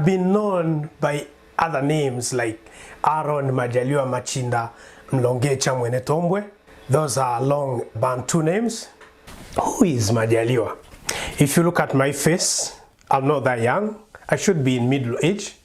been known by other names like Aaron, Majaliwa, Machinda, Mlongecha, Mwenetombwe. Those are long Bantu names. Who is Majaliwa? If you look at my face, I'm not that young. I should be in middle age.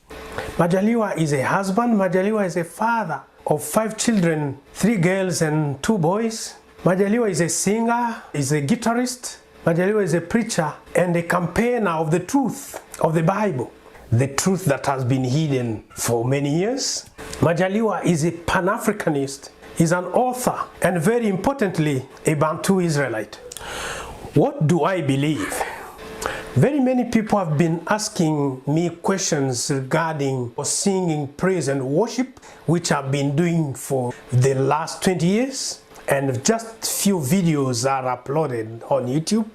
Majaliwa is a husband. Majaliwa is a father of 5 children, 3 girls and 2 boys. Majaliwa is a singer, is a guitarist. Majaliwa is a preacher and a campaigner of the truth of the Bible, the truth that has been hidden for many years. Majaliwa is a Pan-Africanist, is an author, and very importantly, a Bantu Israelite. What do I believe? Very many people have been asking me questions regarding singing, praise and worship, which I've been doing for the last 20 years. And just few videos are uploaded on YouTube.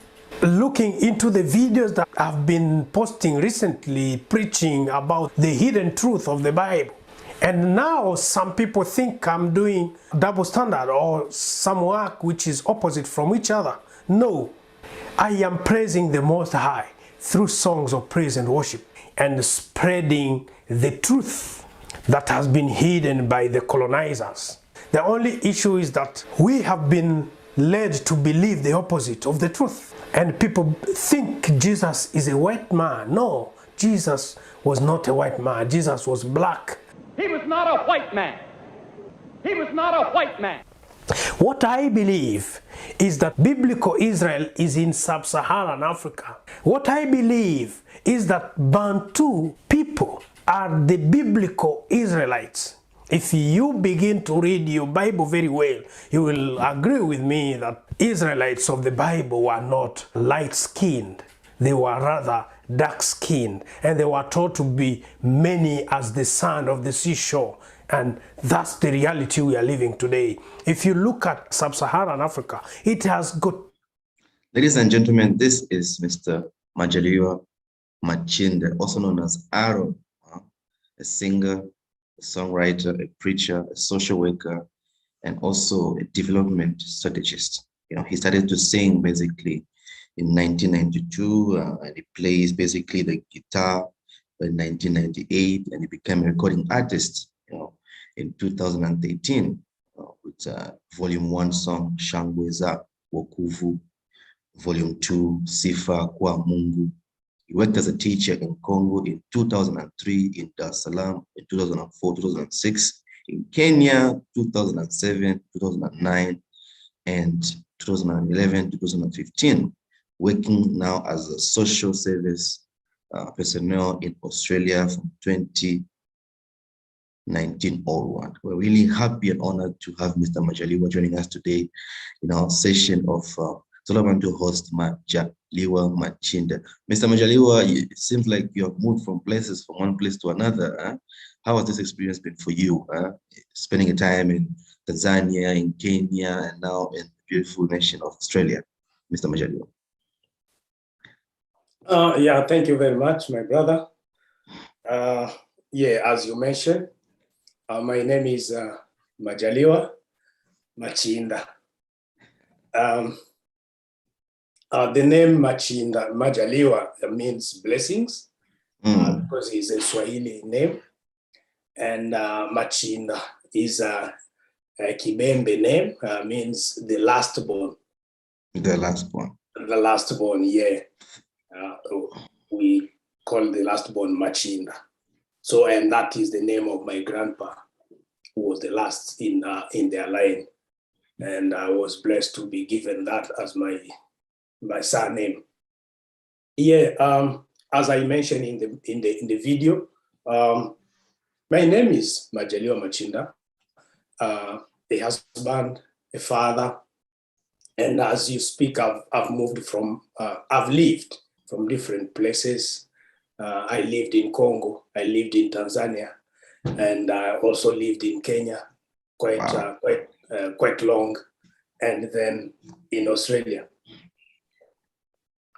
Looking into the videos that I've been posting recently, preaching about the hidden truth of the Bible. And now some people think I'm doing double standard or some work which is opposite from each other. No, I am praising the Most High through songs of praise and worship and spreading the truth that has been hidden by the colonizers. The only issue is that we have been led to believe the opposite of the truth. And people think Jesus is a white man. No, Jesus was not a white man. Jesus was black. He was not a white man. He was not a white man. What I believe is that biblical Israel is in sub-Saharan Africa. What I believe is that Bantu people are the biblical Israelites. If you begin to read your Bible very well, you will agree with me that Israelites of the Bible were not light-skinned. They were rather dark-skinned, and they were taught to be many as the sand of the seashore. And that's the reality we are living today. If you look at sub-Saharan Africa, it has got... Ladies and gentlemen, this is Mr. Majaliwa Machinda, also known as Aaron, a singer, a songwriter, a preacher, a social worker, and also a development strategist. You know, he started to sing basically in 1992, and he plays basically the guitar in 1998, and he became a recording artist, you know, in 2013 with Volume 1 song Shangweza Wokuvu, Volume 2 Sifa Kwa Mungu. He worked as a teacher in Congo in 2003, in Dar es Salaam in 2004, 2006, in Kenya 2007, 2009, and 2011, 2015, working now as a social service personnel in Australia from 2019 onward. We're really happy and honored to have Mr. Majaliwa joining us today in our session of Zola Bantu host Majaliwa Machinda. Mr. Majaliwa, it seems like you have moved from one place to another. Huh? How has this experience been for you? Spending a time in Tanzania, in Kenya, and now in the beautiful nation of Australia, Mr. Majaliwa. Yeah, thank you very much, my brother. Yeah, as you mentioned, my name is Majaliwa Machinda. The name Machinda, Majaliwa, means blessings, because it's a Swahili name. And Machinda is a Kibembe name, means the last born. The last born. The last born, yeah. We call the last born Machinda. So, and that is the name of my grandpa, who was the last in their line. And I was blessed to be given that as my surname. Yeah, as I mentioned in the video, my name is Majaliwa Machinda, a husband, a father, and as you speak, I've moved from, I've lived from different places. I lived in Congo, I lived in Tanzania, and I also lived in Kenya quite long, and then in Australia.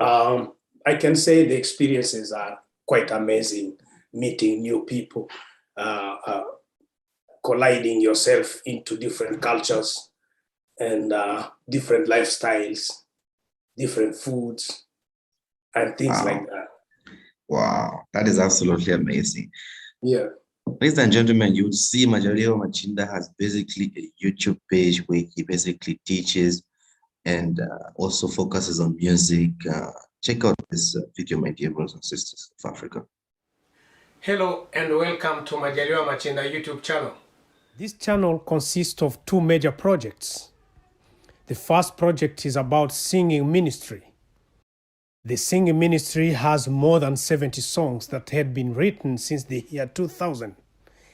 I can say the experiences are quite amazing, meeting new people, colliding yourself into different cultures and different lifestyles, different foods, and things like that. Wow, that is absolutely amazing. Yeah. Ladies and gentlemen, you would see Majaliwa Machinda has basically a YouTube page where he basically teaches and also focuses on music. Check out this video, my dear brothers and sisters of Africa. Hello and welcome to Majaliwa Machinda YouTube channel. This channel consists of two major projects. The first project is about singing ministry. The singing ministry has more than 70 songs that had been written since the year 2000,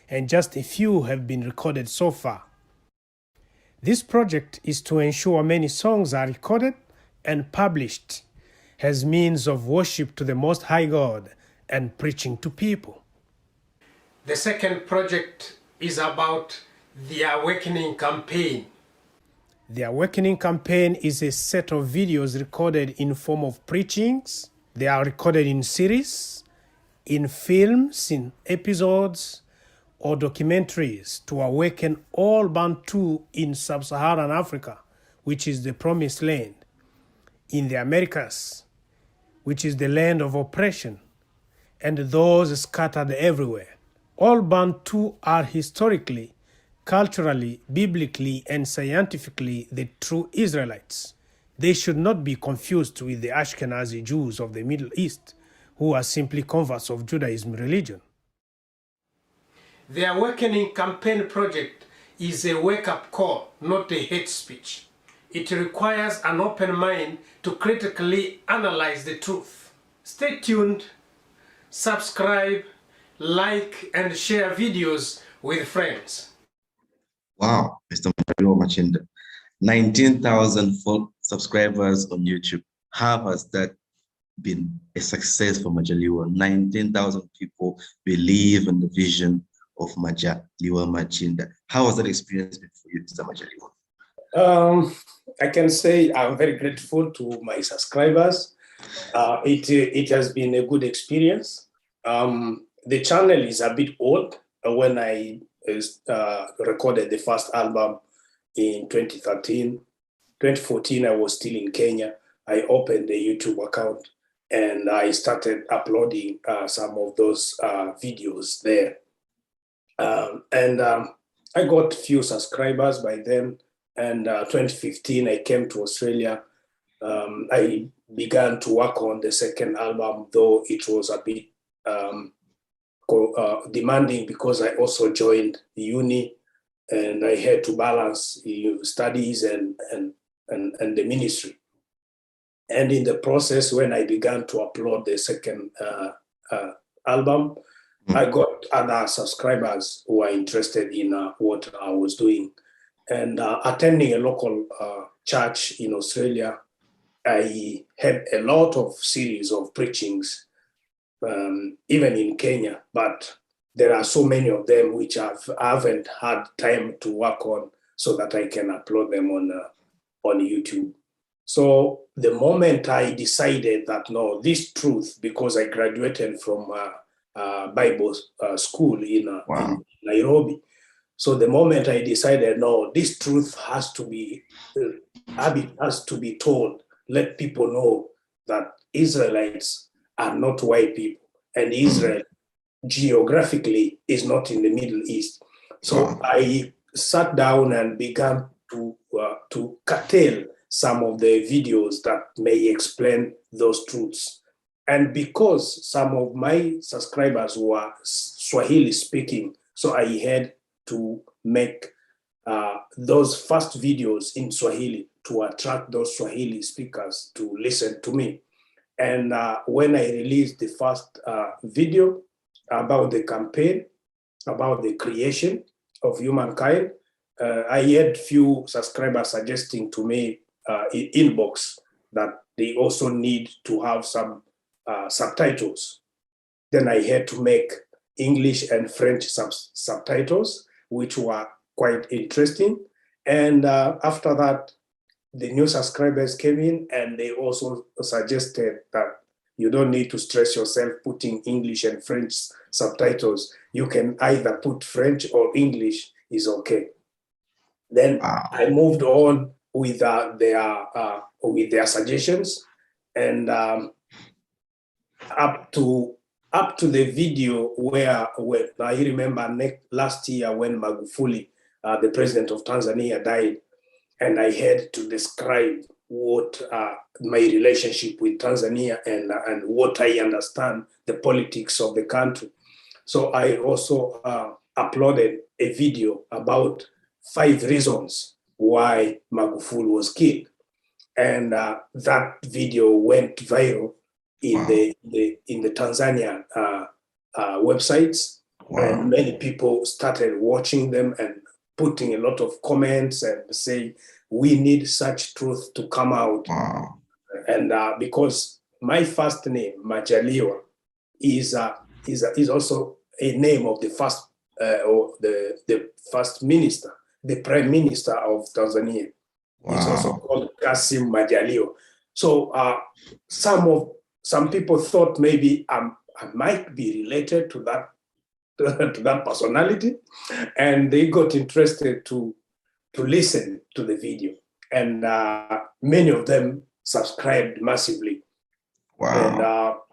and just a few have been recorded so far. This project is to ensure many songs are recorded and published as means of worship to the Most High God and preaching to people. The second project is about the Awakening Campaign. The Awakening Campaign is a set of videos recorded in form of preachings. They are recorded in series, in films, in episodes, or documentaries to awaken all Bantu in sub-Saharan Africa, which is the promised land, in the Americas, which is the land of oppression, and those scattered everywhere. All Bantu are historically, culturally, biblically, and scientifically the true Israelites. They should not be confused with the Ashkenazi Jews of the Middle East, who are simply converts of Judaism religion. The Awakening Campaign project is a wake-up call, not a hate speech. It requires an open mind to critically analyze the truth. Stay tuned, subscribe, like, and share videos with friends. Wow, Mr. Majaliwa Machinda, 19,000 subscribers on YouTube. How has that been a success for Majaliwa? 19,000 people believe in the vision of Majaliwa Machinda. How has that experience been for you, Mr. Majaliwa? I can say I'm very grateful to my subscribers. It has been a good experience. The channel is a bit old. When I recorded the first album in 2013, 2014, I was still in Kenya. I opened a YouTube account and I started uploading some of those videos there. I got few subscribers by then. And 2015, I came to Australia. I began to work on the second album, though it was a bit demanding because I also joined the uni and I had to balance studies and the ministry. And in the process, when I began to upload the second album, I got other subscribers who were interested in what I was doing. And attending a local church in Australia, I had a lot of series of preachings, even in Kenya, but there are so many of them which I haven't had time to work on so that I can upload them on YouTube. So the moment I decided that, no, this truth, because I graduated from Bible school in Nairobi, so the moment I decided, no, this truth has to be told, let people know that Israelites are not white people, and Israel geographically is not in the Middle East. So I sat down and began to curtail some of the videos that may explain those truths. And because some of my subscribers were Swahili speaking, so I had to make those first videos in Swahili to attract those Swahili speakers to listen to me. And when I released the first video about the campaign, about the creation of humankind, I had few subscribers suggesting to me in inbox that they also need to have some subtitles. Then I had to make English and French subtitles, which were quite interesting. And after that, the new subscribers came in and they also suggested that you don't need to stress yourself putting English and French subtitles. You can either put French or English is okay. Then I moved on with their suggestions, and up to up to the video where I remember last year when Magufuli, the president of Tanzania, died, and I had to describe what my relationship with Tanzania and what I understand the politics of the country. So I also uploaded a video about 5 reasons why Magufuli was killed. And that video went viral in the Tanzania websites, and many people started watching them and putting a lot of comments and saying, we need such truth to come out. And because my first name, Majaliwa, is also a name of the first or the first minister, the prime minister of Tanzania. It's also called Kassim Majaliwa. So some people thought maybe I might be related to that to that personality, and they got interested to listen to the video, and many of them subscribed massively. And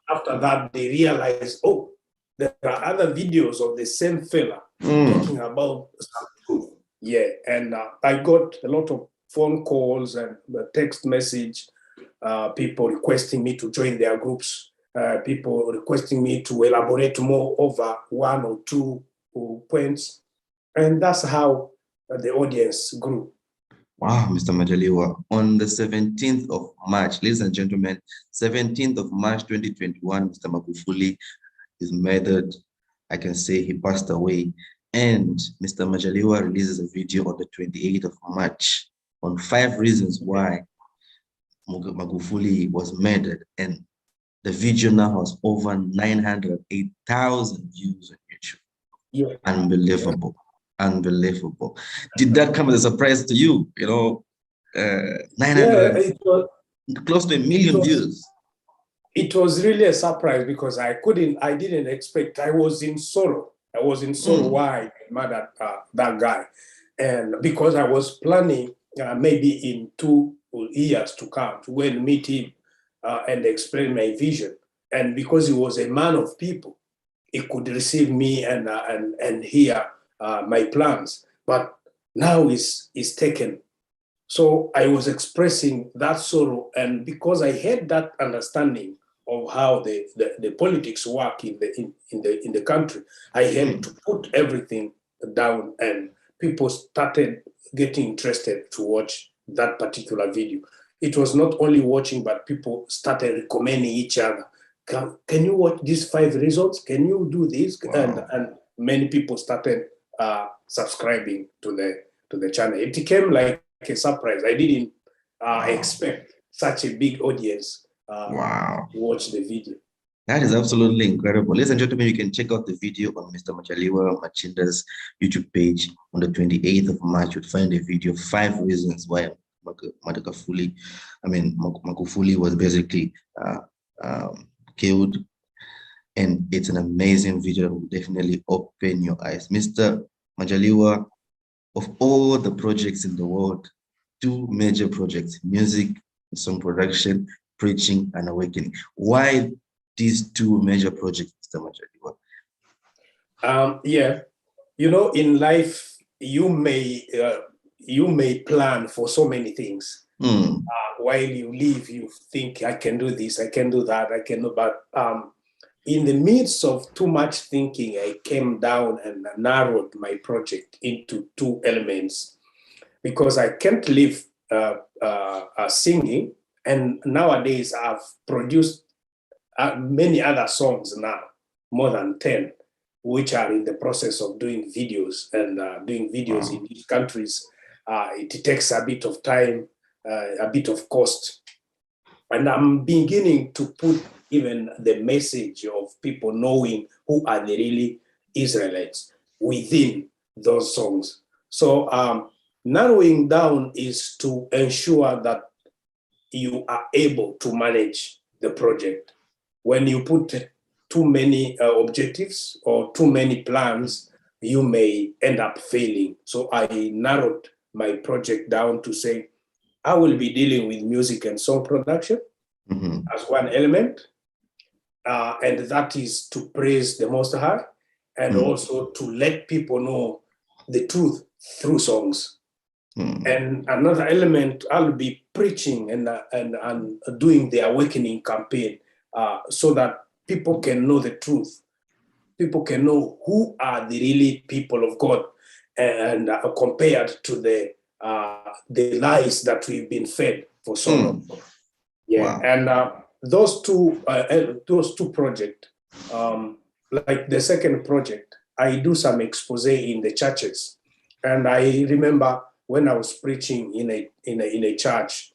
after that, they realized, oh, there are other videos of the same fella talking about some truth. Yeah, and I got a lot of phone calls and text message, people requesting me to join their groups, people requesting me to elaborate more over 1 or 2 points. And that's how the audience grew. Wow, Mr. Majaliwa, on the 17th of March, ladies and gentlemen, 17th of March 2021, Mr. Magufuli is murdered. I can say he passed away. And Mr. Majaliwa releases a video on the 28th of March on 5 reasons why Magufuli was murdered. And the video now has over 908,000 views on YouTube. Yeah. Unbelievable. Unbelievable. Did that come as a surprise to you? 900, close to 1 million views. It was really a surprise because I didn't expect. I was in sorrow. Why I murdered that guy. And because I was planning maybe in 2 years to come to go and meet him and explain my vision. And because he was a man of people, he could receive me and hear my plans. But now he's taken. So I was expressing that sorrow, and because I had that understanding of how the politics work in the country, I had to put everything down, and people started getting interested to watch that particular video. It was not only watching, but people started recommending each other. Can you watch these 5 reasons? Can you do this? Wow. And many people started subscribing to the channel. It became like a surprise. I didn't expect such a big audience to watch the video. That is absolutely incredible. Ladies and gentlemen, you can check out the video on Mr. Majaliwa Machinda's YouTube page on the 28th of March. You'll find a video, 5 reasons why Magufuli was basically killed. And it's an amazing video that will definitely open your eyes. Mr. Majaliwa, of all the projects in the world, 2 major projects, music, song production, preaching, and awakening. Why these 2 major projects, Mr. Majaliwa? In life, you may plan for so many things. While you live, you think, I can do this, I can do that, I can do, but in the midst of too much thinking, I came down and narrowed my project into 2 elements, because I can't live singing. And nowadays, I've produced many other songs now, more than 10, which are in the process of doing videos. And doing videos in these countries, it takes a bit of time, a bit of cost. And I'm beginning to put even the message of people knowing who are the really Israelites within those songs. So narrowing down is to ensure that you are able to manage the project. When you put too many objectives or too many plans, you may end up failing. So I narrowed my project down to say, I will be dealing with music and song production as one element. and that is to praise the Most High and also to let people know the truth through songs. And another element, I'll be preaching and doing the awakening campaign so that people can know the truth. People can know who are the really people of God, and compared to the lies that we've been fed for so long. Yeah, wow. And those two projects, like the second project, I do some expose in the churches, and I remember when I was preaching in a church,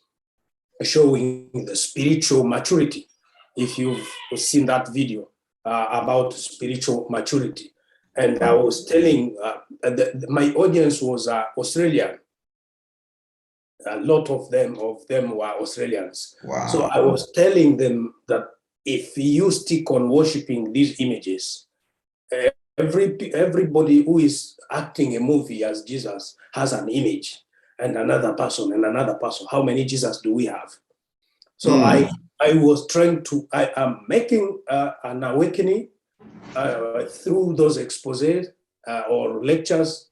showing the spiritual maturity. If you've seen that video about spiritual maturity, and I was telling my audience was Australian. A lot of them were Australians. Wow. So I was telling them that if you stick on worshiping these images, everybody who is acting a movie as Jesus has an image, and another person and another person. How many Jesus do we have? So I was trying to, I am making an awakening through those exposés or lectures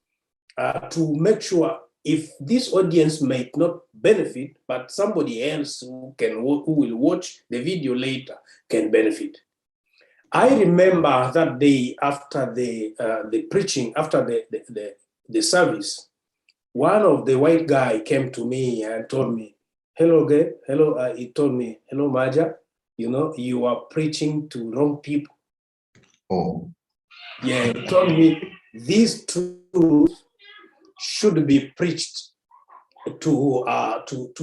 to make sure if this audience might not benefit, but somebody else who will watch the video later can benefit. I remember that day after the preaching, after the service, one of the white guy came to me and told me, "Hello, gay. Hello." He told me, "Hello, Maja. You know, you are preaching to wrong people." Oh. Yeah, he told me these truths should be preached to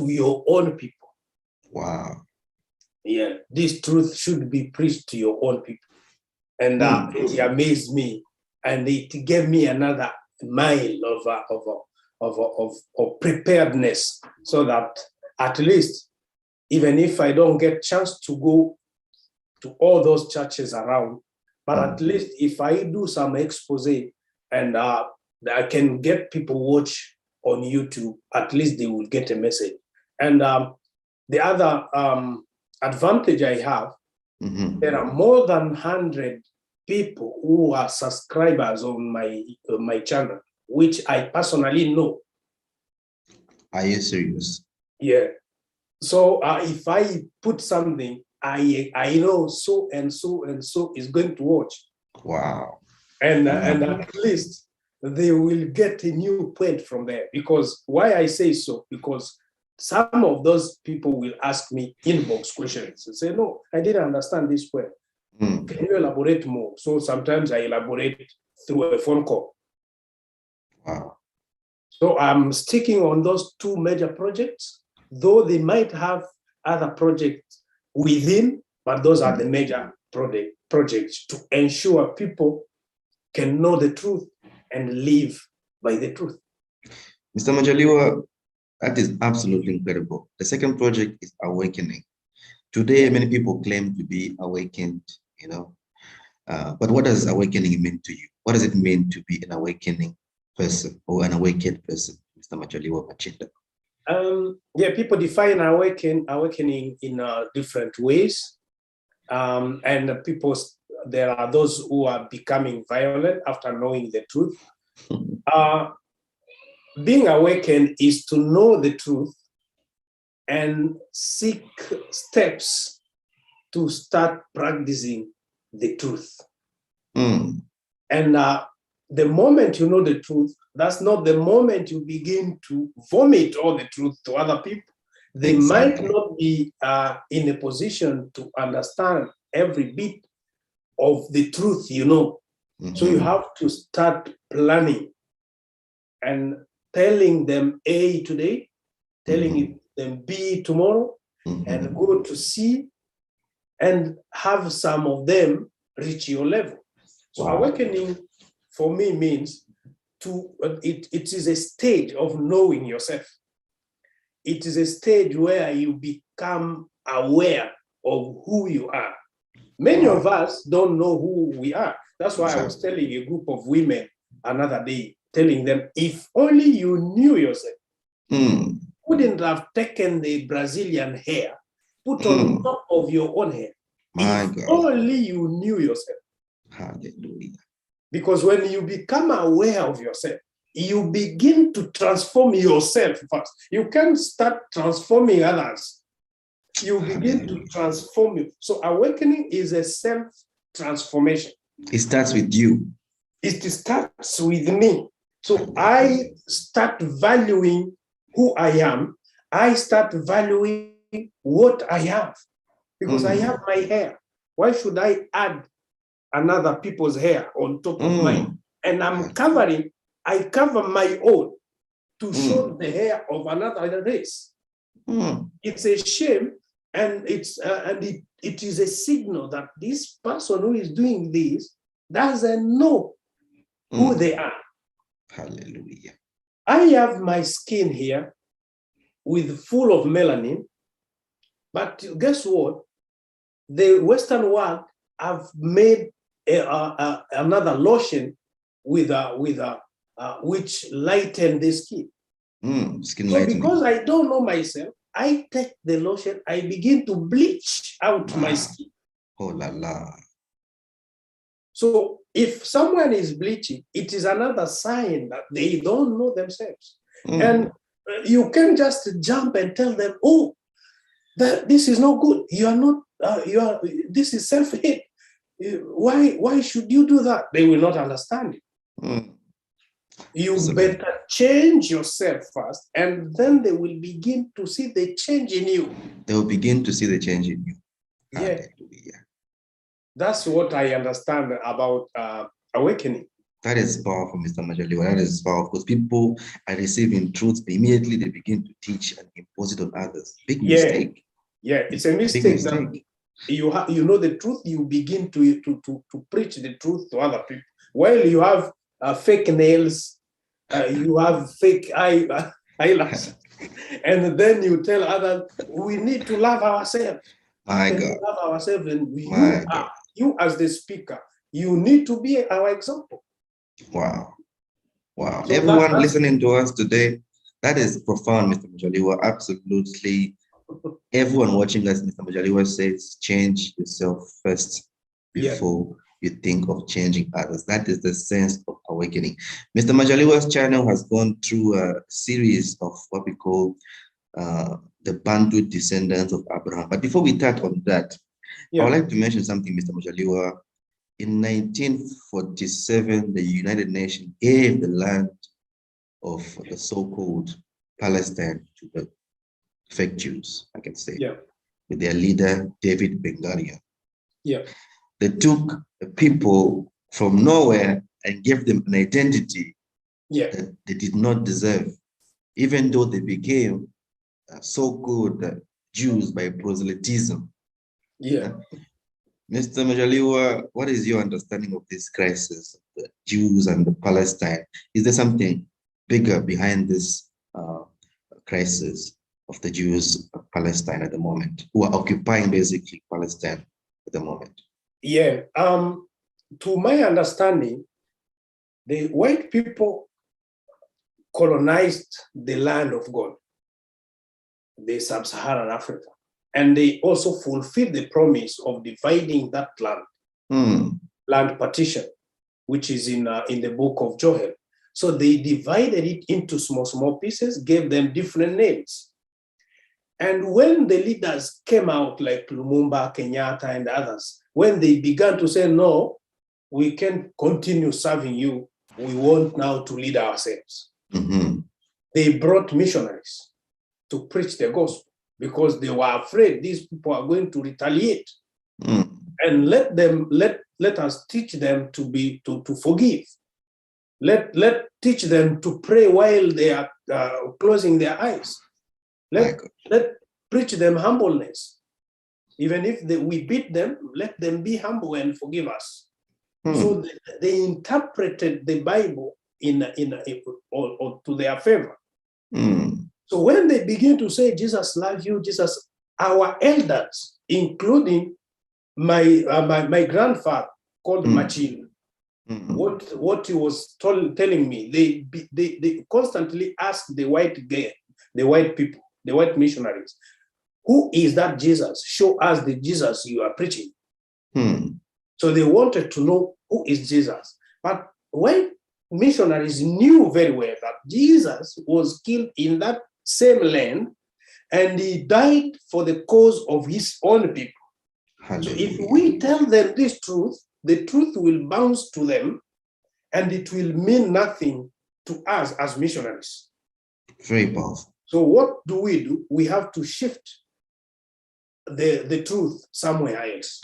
your own people. Wow. Yeah, this truth should be preached to your own people. And it amazed me, and it gave me another mile of preparedness, so that at least, even if I don't get chance to go to all those churches around, but at least if I do some expose and I can get people watch on YouTube, at least they will get a message. And the other advantage I have, there are more than 100 people who are subscribers on my channel, which I personally know. Are you serious? Yeah. So if I put something, I know so and so and so is going to watch. Wow. And at least they will get a new point from there. Because why I say so? Because some of those people will ask me inbox questions and say, "No, I didn't understand this point. Can you elaborate more?" So sometimes I elaborate through a phone call. Wow. So I'm sticking on those two major projects, though they might have other projects within, but those are the major projects to ensure people can know the truth and live by the truth. Mr. Majaliwa, that is absolutely incredible. The second project is Awakening. Today, many people claim to be awakened, you know, but what does awakening mean to you? What does it mean to be an awakening person or an awakened person, Mr. Majaliwa Machinda? Yeah, people define awakening in different ways. And there are those who are becoming violent after knowing the truth. Being awakened is to know the truth and seek steps to start practicing the truth. And the moment you know the truth, that's not the moment you begin to vomit all the truth to other people. They might not be in a position to understand every bit of the truth, you know. So you have to start planning and telling them A today, telling them B tomorrow, and go to C and have some of them reach your level. So awakening for me means it is a stage of knowing yourself. It is a stage where you become aware of who you are. Many of us don't know who we are. That's why I was telling a group of women another day, telling them, if only you knew yourself, wouldn't have taken the Brazilian hair, put on top of your own hair, My If God. only you knew yourself. Hallelujah. Because when you become aware of yourself, you begin to transform yourself first. You can't start transforming others. You begin to transform you. So awakening is a self-transformation. It starts with you. It starts with me. So I start valuing who I am. I start valuing what I have. Because I have my hair. Why should I add another people's hair on top of mine? And I cover my own to show the hair of another race. It's a shame, and it is a signal that this person who is doing this doesn't know who they are. Hallelujah. I have my skin here with full of melanin, but guess what? The Western world have made another lotion which lighten the skin. Skin So lightening. because I don't know myself, I take the lotion, I begin to bleach out my skin. Oh la la. So if someone is bleaching, it is another sign that they don't know themselves. And you can just jump and tell them, oh, this is not good. You are not, this is self-hate. Why should you do that? They will not understand it. You better change yourself first, and then they will begin to see the change in you. They will begin to see the change in you. Yeah. Hallelujah. That's what I understand about awakening. That is powerful, Mr. Majaliwa. That is powerful because people are receiving truth. Immediately they begin to teach and impose it on others. Big mistake. Yeah, it's a mistake. Big mistake. You know the truth, you begin to preach the truth to other people. While you have fake nails, you have fake eyelashes, and then you tell others, we need to love ourselves. My God. Love ourselves, and God. you as the speaker, you need to be our example. Wow. Wow. So everyone listening to us today, that is profound, Mr. Majaliwa. Absolutely. Everyone watching us, Mr. Majaliwa says, change yourself first before you think of changing others. That is the sense of awakening. Mr. Majaliwa's channel has gone through a series of what we call the Bantu descendants of Abraham. But before we touch on that, I would like to mention something, Mr. Majaliwa. In 1947, the United Nations gave the land of the so-called Palestine to the fake Jews, I can say, with their leader, David Ben-Gurion. They took the people from nowhere and gave them an identity that they did not deserve, even though they became so-called Jews by proselytism. Mr. Majaliwa, what is your understanding of this crisis, the Jews and the Palestine? Is there something bigger behind this crisis of the Jews of Palestine at the moment, who are occupying basically Palestine at the moment? To my understanding, the white people colonized the land of God, the sub-Saharan Africa. And they also fulfilled the promise of dividing that land, land partition, which is in the book of Joel. So they divided it into small pieces, gave them different names. And when the leaders came out, like Lumumba, Kenyatta, and others, when they began to say, no, we can't continue serving you, we want now to lead ourselves. They brought missionaries to preach the gospel, because they were afraid these people are going to retaliate. And let us teach them to forgive. Let teach them to pray while they are closing their eyes. Let preach them humbleness. Even if we beat them, let them be humble and forgive us. So they interpreted the Bible or to their favor. So when they begin to say, Jesus loves you, Jesus, our elders, including my grandfather called Machinda, what he was telling me, they constantly ask the white people, the white missionaries, who is that Jesus? Show us the Jesus you are preaching. So they wanted to know who is Jesus. But when missionaries knew very well that Jesus was killed in that same land and he died for the cause of his own people. Hallelujah. So if we tell them this truth, the truth will bounce to them and it will mean nothing to us as missionaries. Very powerful. So what do? We have to shift the truth somewhere else.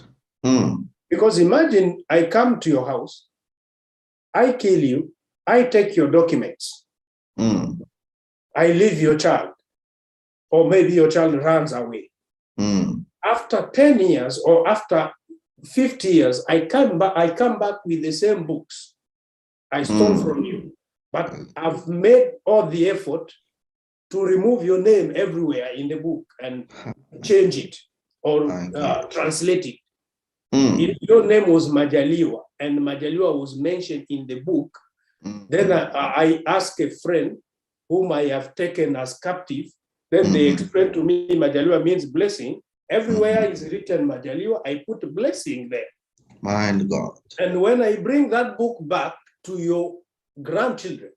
Because imagine I come to your house, I kill you, I take your documents, I leave your child, or maybe your child runs away. After 10 years or after 50 years, I come back with the same books I stole from you. But I've made all the effort to remove your name everywhere in the book and change it or translate it. If your name was Majaliwa and Majaliwa was mentioned in the book, then I ask a friend whom I have taken as captive. Then they explain to me Majaliwa means blessing. Everywhere is written Majaliwa, I put blessing there. My God. And when I bring that book back to your grandchildren,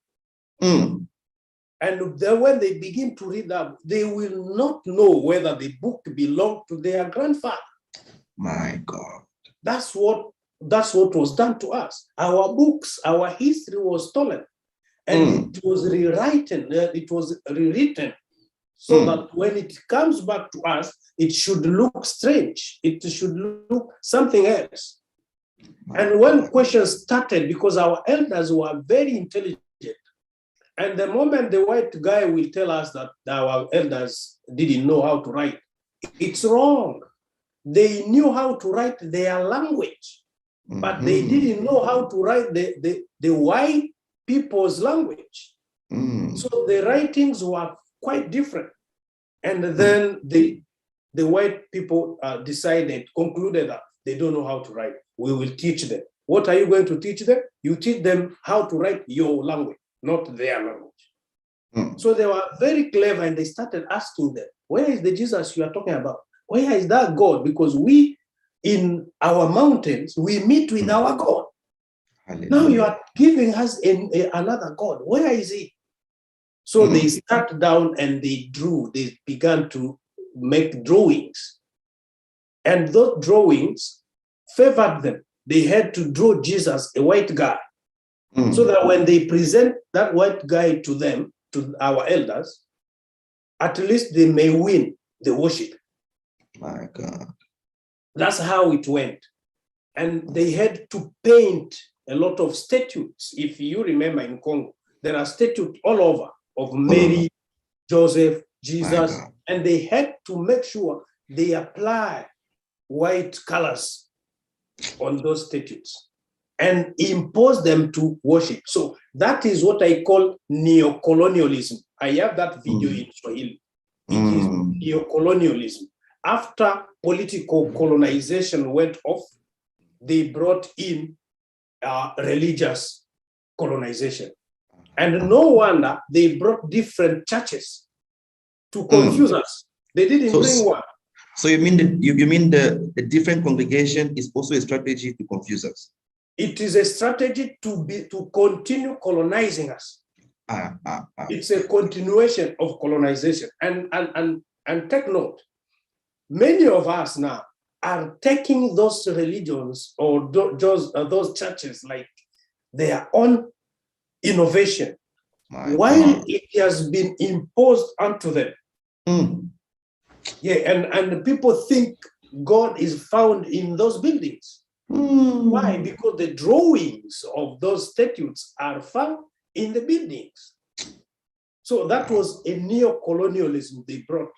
and then when they begin to read that, they will not know whether the book belonged to their grandfather. My God. That's what was done to us. Our books, our history was stolen, and it was rewritten. It was rewritten so that when it comes back to us, it should look strange. It should look something else. And when questions started, because our elders were very intelligent, and the moment the white guy will tell us that our elders didn't know how to write, it's wrong. They knew how to write their language, but they didn't know how to write the white people's language. So the writings were quite different. And then the white people concluded that they don't know how to write. We will teach them. What are you going to teach them? You teach them how to write your language, not their language. So they were very clever and they started asking them, where is the Jesus you are talking about? Where is that God? Because we, in our mountains, we meet with our God. Hallelujah. Now you are giving us another God. Where is he? So they sat down and they began to make drawings. And those drawings favored them. They had to draw Jesus, a white guy, so that when they present that white guy to them, to our elders, at least they may win the worship. My God. That's how it went. And they had to paint a lot of statues. If you remember in Congo, there are statues all over of Mary, Joseph, Jesus, and they had to make sure they apply white colors on those statues and impose them to worship. So that is what I call neocolonialism. I have that video in Swahili. It is neocolonialism. After political colonization went off, they brought in religious colonization. And no wonder they brought different churches to confuse us. They didn't bring one. So you mean the different congregation is also a strategy to confuse us? It is a strategy to continue colonizing us. It's a continuation of colonization. And take note, many of us now are taking those religions or those churches like their own innovation, while it has been imposed onto them. Yeah, and people think God is found in those buildings. Why? Because the drawings of those statues are found in the buildings. So that was a neo-colonialism they brought.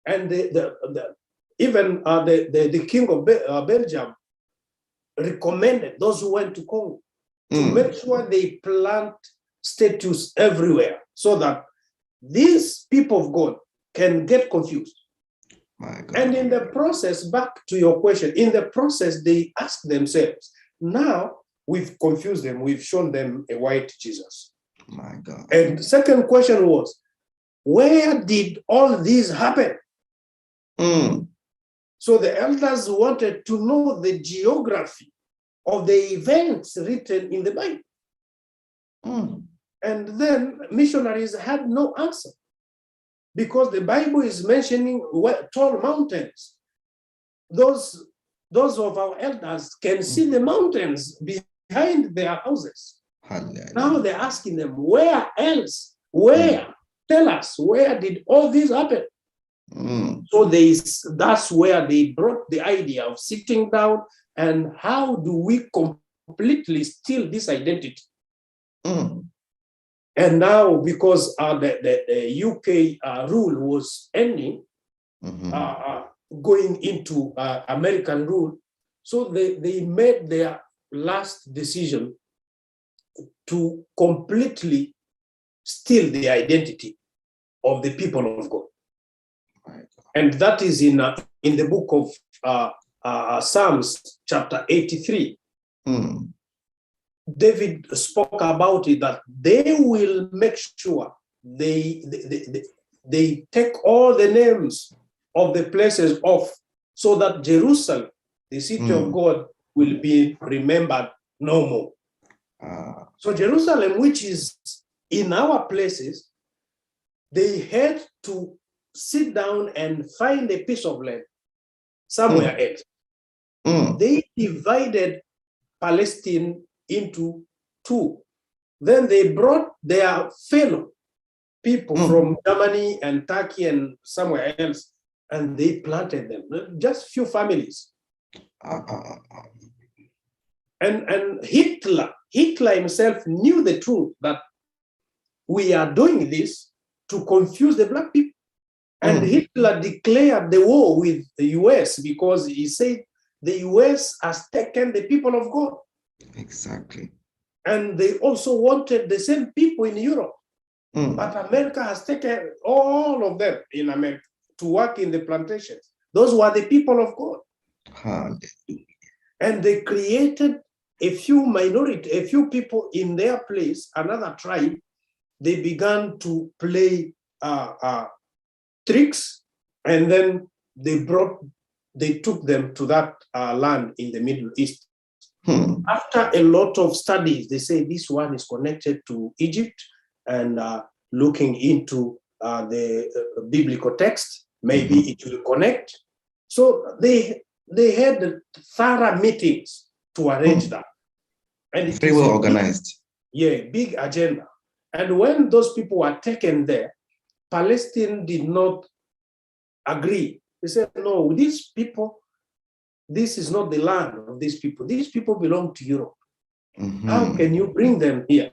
And even the king of Belgium recommended those who went to Congo to make sure they plant statues everywhere so that these people of God can get confused. And in the process, back to your question, in the process, they ask themselves, now we've confused them, we've shown them a white Jesus. My God. And the second question was, where did all this happen? So the elders wanted to know the geography of the events written in the Bible. And then missionaries had no answer, because the Bible is mentioning tall mountains. Those of our elders can see the mountains behind their houses. Now they're asking them, where else? Where? Tell us, where did all this happen? So that's where they brought the idea of sitting down and how do we completely steal this identity? And now, because the UK rule was ending, going into American rule, so they made their last decision to completely steal the identity of the people of God. And that is in the book of Psalms, chapter 83. David spoke about it, that they will make sure they take all the names of the places off, so that Jerusalem, the city of God, will be remembered no more. So Jerusalem, which is in our places, they had to sit down and find a piece of land somewhere else. They divided Palestine into two. Then they brought their fellow people from Germany and Turkey and somewhere else, and they planted them, just few families. And Hitler himself knew the truth, that we are doing this to confuse the black people. And Hitler declared the war with the US, because he said the US has taken the people of God. Exactly. And they also wanted the same people in Europe. But America has taken all of them in America to work in the plantations. Those were the people of God. Hallelujah. And they created a few people in their place, another tribe. They began to play tricks, and then they took them to that land in the Middle East. After a lot of studies, they say this one is connected to Egypt, and looking into the biblical text, maybe it will connect. So they had thorough meetings to arrange that. And very well organized. Big agenda. And when those people were taken there, Palestine did not agree. They said, no, these people, this is not the land of these people. These people belong to Europe. How can you bring them here?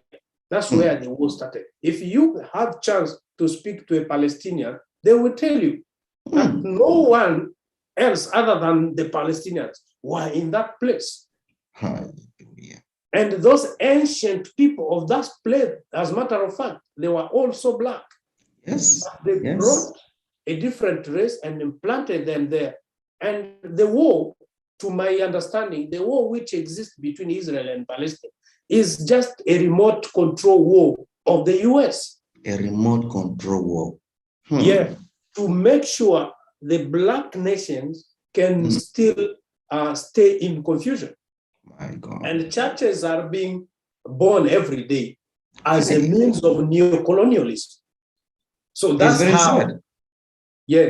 That's where the war started. If you have chance to speak to a Palestinian, they will tell you that no one else other than the Palestinians were in that place. Hallelujah. And those ancient people of that place, as a matter of fact, they were also black. Yes. They brought a different race and implanted them there. And the war, to my understanding, the war which exists between Israel and Palestine is just a remote control war of the US. A remote control war. Yeah, to make sure the black nations can still stay in confusion. My God. And churches are being born every day as a means of neocolonialism. So that's how, sad.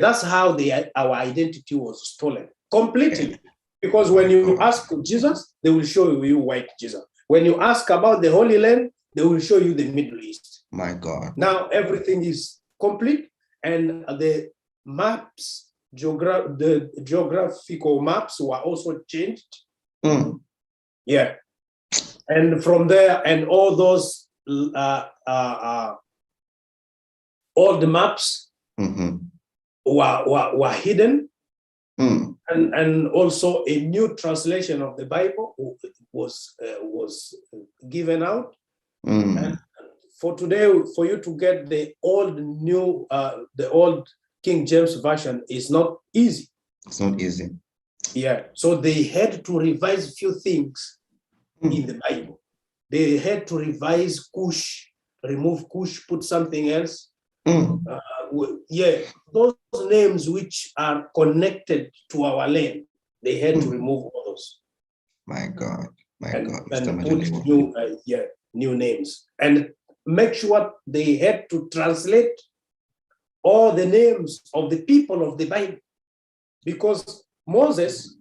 That's how our identity was stolen completely. Because when you ask Jesus, they will show you white Jesus. When you ask about the Holy Land, they will show you the Middle East. My God. Now everything is complete, and the maps, the geographical maps were also changed. Yeah. And from there, and all those all the maps were hidden. And also a new translation of the Bible was given out. And for today, for you to get the old King James Version is not easy. It's not easy. Yeah, so they had to revise a few things in the Bible. They had to revise Cush, remove Cush, put something else. those names which are connected to our land, they had to remove all those. My God, and Mr. put Majaliwa. new names, and make sure they had to translate all the names of the people of the Bible, because Moses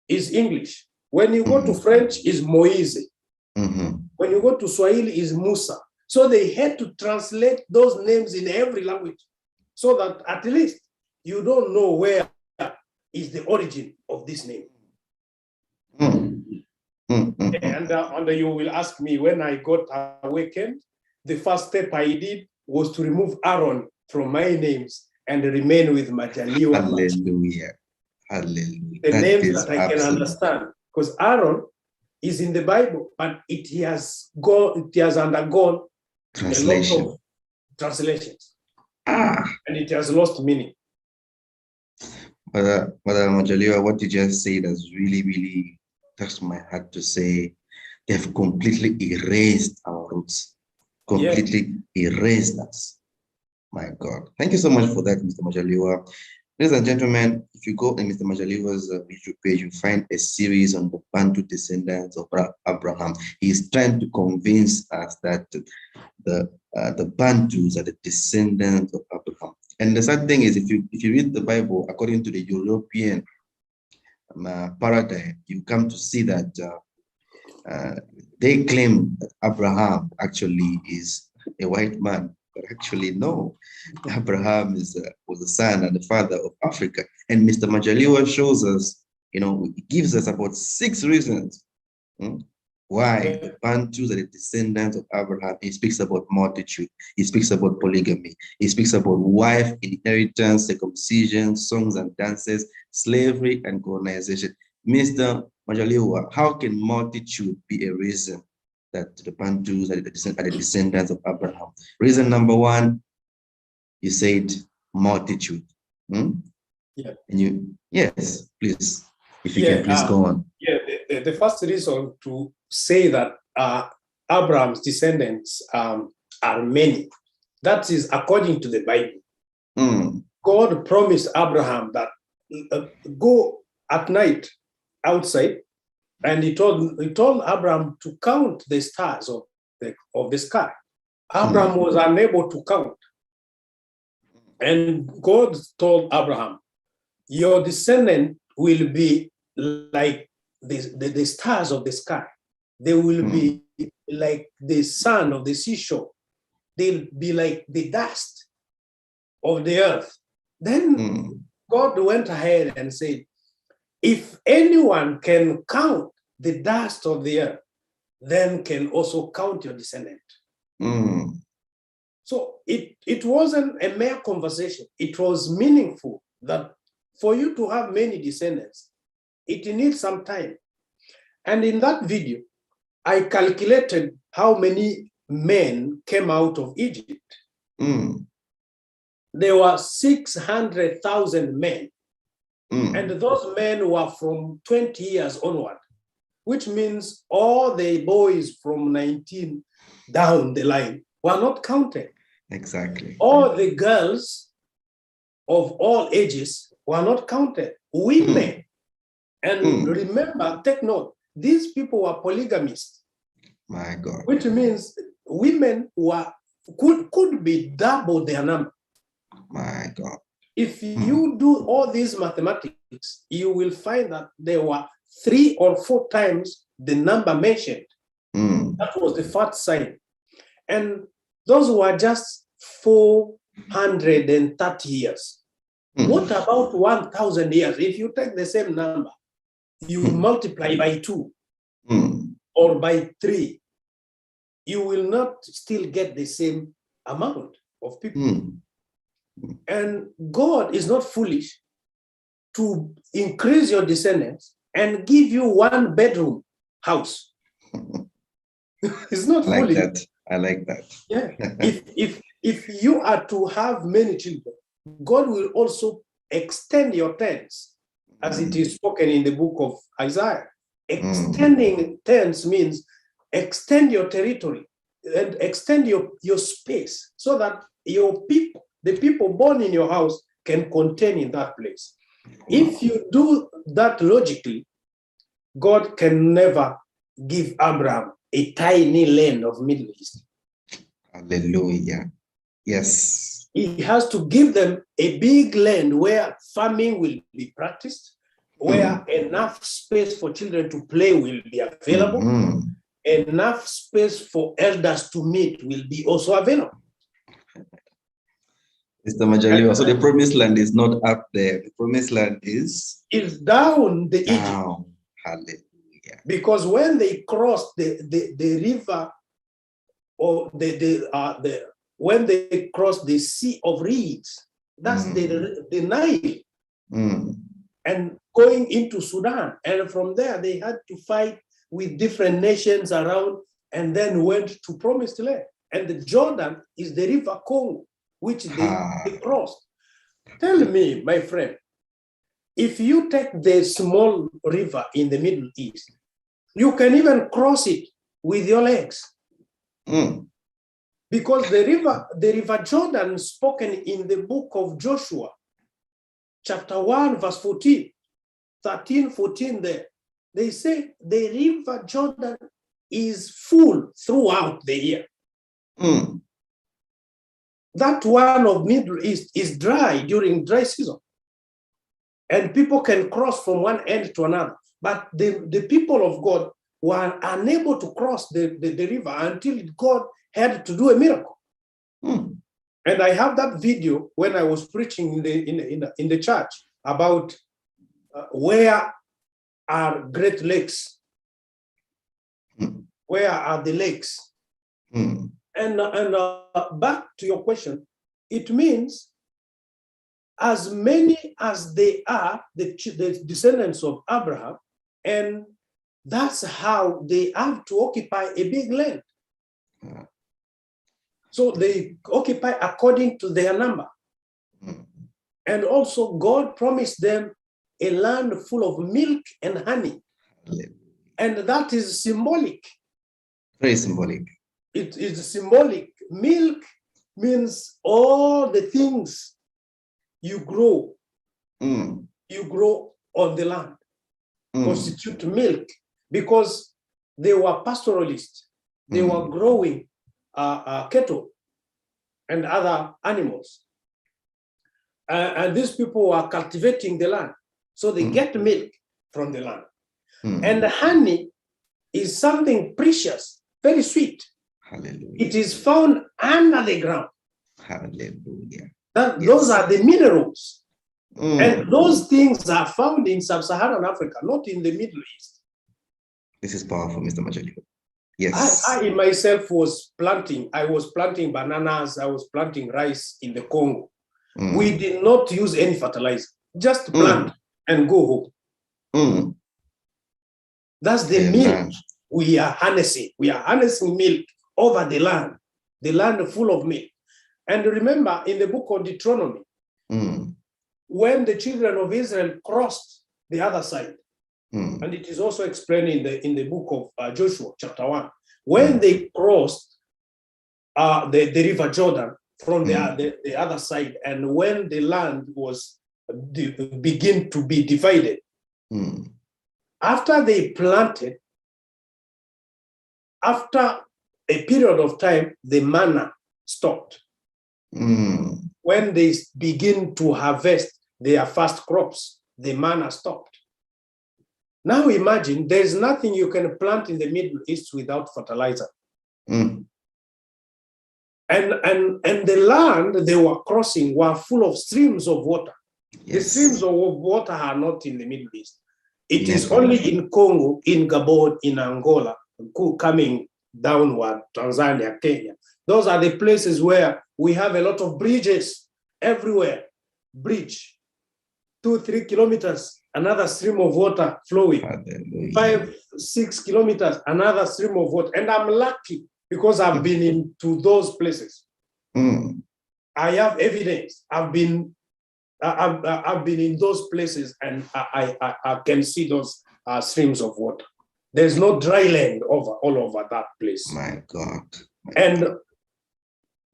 is English. When you go to French, is Moise. When you go to Swahili, is Musa. So they had to translate those names in every language, so that at least you don't know where is the origin of this name. And you will ask me, when I got awakened, the first step I did was to remove Aaron from my names and remain with Majaliwa. Hallelujah. Hallelujah. The names that I can understand, because Aaron is in the Bible, but it has undergone translation. a lot of translations. And it has lost meaning. Brother Majaliwa, what you just said has really, really touched my heart to say they've completely erased our roots, completely erased us. My God. Thank you so much for that, Mr. Majaliwa. Ladies and gentlemen, if you go in Mr. Majaliwa's YouTube page, you find a series on the Bantu descendants of Abraham. He's trying to convince us that the Bantus are the descendants of Abraham. And the sad thing is, if you read the Bible according to the European paradigm, you come to see that they claim that Abraham actually is a white man. But actually, no. Abraham was the son and the father of Africa. And Mr. Majaliwa shows us, he gives us about 6 reasons why the Bantus are the descendants of Abraham. He speaks about multitude. He speaks about polygamy. He speaks about wife inheritance, circumcision, songs and dances, slavery, and colonization. Mr. Majaliwa, how can multitude be a reason that the Bantus are the descendants of Abraham? Reason number 1, you said multitude. Yeah. And yes, please, if you can please go on. Yeah, the first reason to say that Abraham's descendants are many, that is according to the Bible. God promised Abraham that go at night outside, and he told Abraham to count the stars of the sky. Abraham was unable to count. And God told Abraham, your descendant will be like the stars of the sky. They will be like the sand of the seashore. They'll be like the dust of the earth. Then God went ahead and said, if anyone can count the dust of the earth, then can also count your descendant. So it wasn't a mere conversation. It was meaningful that for you to have many descendants, it needs some time. And in that video, I calculated how many men came out of Egypt. There were 600,000 men. And those men were from 20 years onward, which means all the boys from 19 down the line were not counted. Exactly. All the girls of all ages were not counted. Women. And remember, take note, these people were polygamists. My God. Which means women could be double their number. My God. If you do all these mathematics, you will find that there were 3 or 4 times the number mentioned. That was the first sign. And those were just 430 years. What about 1,000 years? If you take the same number, you multiply by 2 or by 3, you will not still get the same amount of people. And God is not foolish to increase your descendants and give you 1-bedroom house. It's not foolish. I like that. Yeah. If you are to have many children, God will also extend your tents, as it is spoken in the book of Isaiah. Extending tents means extend your territory and extend your space, so that your people, the people born in your house can contain in that place. If you do that logically, God can never give Abraham a tiny land of Middle East. Hallelujah. Yes. He has to give them a big land where farming will be practiced, where enough space for children to play will be available, enough space for elders to meet will be also available. Mr. Majaliwa, so the promised land is not up there. The promised land is down the Egypt. Down. Hallelujah. Because when they cross the river, or when they cross the Sea of Reeds, that's the Nile, and going into Sudan. And from there, they had to fight with different nations around, and then went to Promised Land. And the Jordan is the river Congo, which they crossed. Tell me, my friend, if you take the small river in the Middle East, you can even cross it with your legs. Because the river Jordan, spoken in the book of Joshua, chapter 1, verse 14, 13, 14 there, they say the river Jordan is full throughout the year. That one of Middle East is dry during dry season. And people can cross from one end to another. But the people of God were unable to cross the river until God had to do a miracle. And I have that video when I was preaching in the church about where are Great Lakes? Where are the lakes? And back to your question, it means as many as they are the descendants of Abraham, and that's how they have to occupy a big land. So they occupy according to their number. And also God promised them a land full of milk and honey. And that is symbolic. Very symbolic. It is symbolic. Milk means all the things you grow. You grow on the land. Constitute milk, because they were pastoralists. They were growing cattle and other animals. And these people were cultivating the land. So they get milk from the land. And the honey is something precious, very sweet. Hallelujah. It is found under the ground. Hallelujah. Those are the minerals. And those things are found in sub-Saharan Africa, not in the Middle East. This is powerful, Mr. Majaliwa. Yes. I myself was planting. I was planting bananas. I was planting rice in the Congo. We did not use any fertilizer. Just plant and go home. That's the milk we are harnessing. We are harnessing milk over the land full of milk. And remember, in the book of Deuteronomy, when the children of Israel crossed the other side, and it is also explained in the book of Joshua, chapter 1, when they crossed the river Jordan from the other side, and when the land was begin to be divided, after they planted, after a period of time, the manna stopped. When they begin to harvest their first crops, the manna stopped. Now imagine there's nothing you can plant in the Middle East without fertilizer. And the land they were crossing were full of streams of water. The streams of water are not in the Middle East. It is only in Congo, in Gabon, in Angola, coming downward, Tanzania, Kenya. Those are the places where we have a lot of bridges everywhere. Bridge, 2-3 kilometers, another stream of water flowing. 5-6 kilometers, another stream of water. And I'm lucky because I've been into those places. I have evidence. I've been in those places, and I can see those streams of water. There's no dry land all over that place. My God. And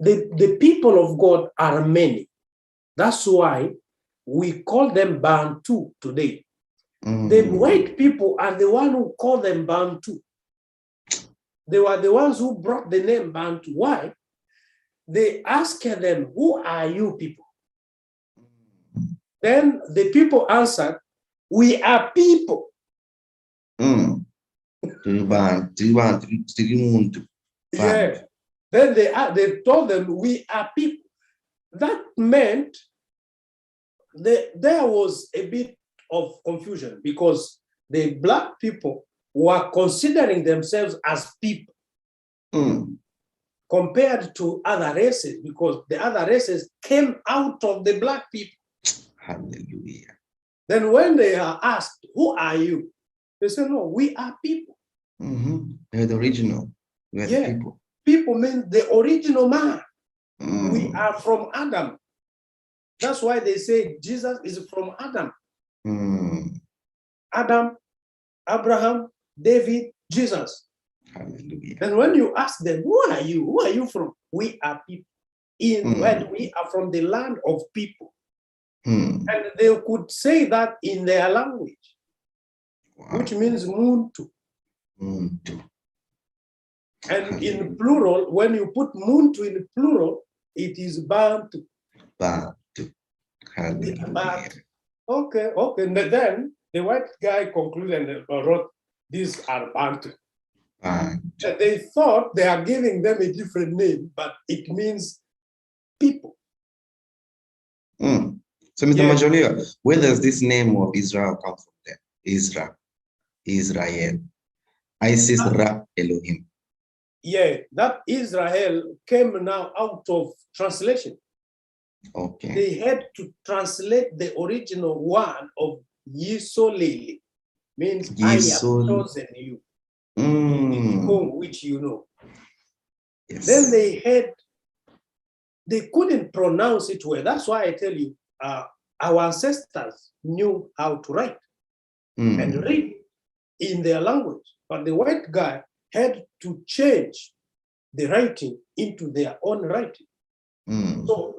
the people of God are many. That's why we call them Bantu today. The white people are the one who call them Bantu. They were the ones who brought the name Bantu. Why? They asked them, who are you people? Then the people answered, we are people. Yeah. Then they told them, we are people. That meant there was a bit of confusion because the black people were considering themselves as people compared to other races, because the other races came out of the black people. Hallelujah. Then when they are asked, who are you? They say, no, we are people. They're the original. We are the people. People mean the original man. We are from Adam. That's why they say Jesus is from Adam. Adam, Abraham, David, Jesus. Hallelujah. And when you ask them, who are you? Who are you from? We are people. When we are from the land of people. And they could say that in their language, which means Muntu. And in plural, when you put Muntu in plural, it is Bantu. Bantu. Hallelujah. Okay. And then the white guy concluded and wrote, these are Bantu. They thought they are giving them a different name, but it means people. So, Mr. Majaliwa, where does this name of Israel come from then? Israel. Isis Ra Elohim. Yeah, that Israel came now out of translation. Okay. They had to translate the original one of Yisoleli, means I have chosen you, whom which you know. Yes. Then they couldn't pronounce it well. That's why I tell you, our ancestors knew how to write and read in their language, but the white guy had to change the writing into their own writing.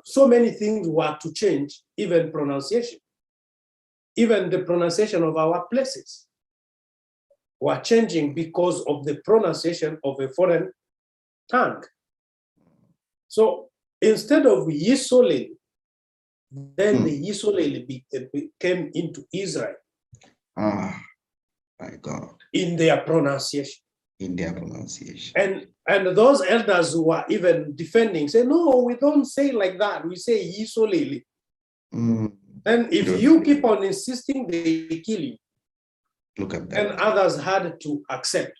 So many things were to change, even pronunciation. Even the pronunciation of our places were changing because of the pronunciation of a foreign tongue. So instead of Yisoleli, then the Yisoleli came into Israel. My God. In their pronunciation. And those elders who were even defending say, no, we don't say like that. We say Yisoleli. And if you keep on insisting, they kill you. Look at that. And others had to accept.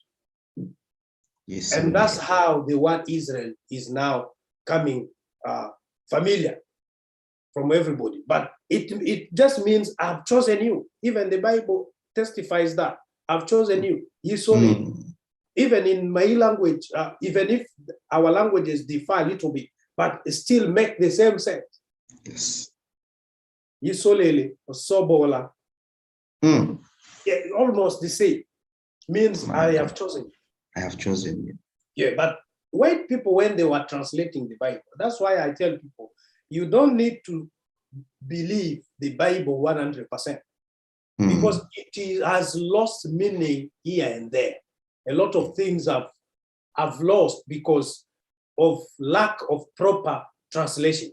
And that's how the word Israel is now coming familiar from everybody. But it just means I've chosen you. Even the Bible testifies that. I've chosen you. Yisoleli. Even in my language, even if our languages differ a little bit, but still make the same sense. Yes. Yisoleli or Sobola. Yeah, almost the same. Means I have chosen you. I have chosen you. Yeah, but white people, when they were translating the Bible, that's why I tell people, you don't need to believe the Bible 100%. Because it has lost meaning here and there. A lot of things have lost because of lack of proper translation.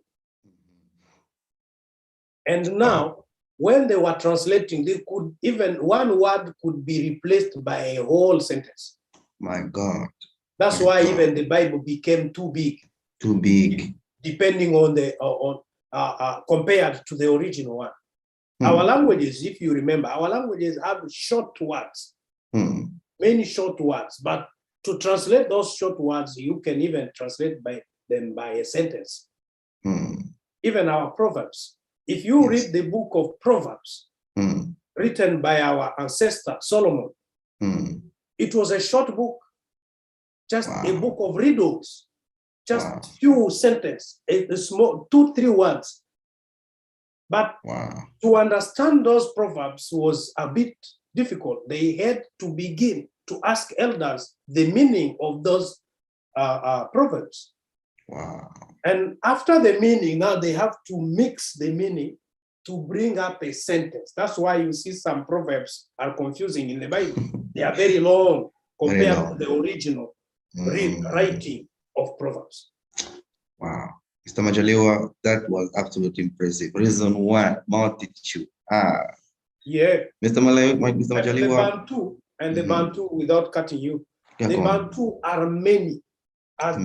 And now, when they were translating, they could even one word could be replaced by a whole sentence. My God. That's why even the Bible became too big. Too big. Depending on the compared to the original one. Our languages, if you remember, our languages have short words. Many short words, but to translate those short words, you can even translate them by a sentence. Even our Proverbs. If you read the book of Proverbs, written by our ancestor Solomon, it was a short book, just a book of riddles, just few sentences, a small 2-3 words. But to understand those Proverbs was a bit difficult. They had to begin to ask elders the meaning of those Proverbs. Wow. And after the meaning, now they have to mix the meaning to bring up a sentence. That's why you see some proverbs are confusing in the Bible. They are very long compared to the original writing of Proverbs. Wow. Mr. Majaliwa, that was absolutely impressive. Reason one, multitude. Yeah. Mr. Majaliwa. The Bantu, without cutting you, the Bantu are many as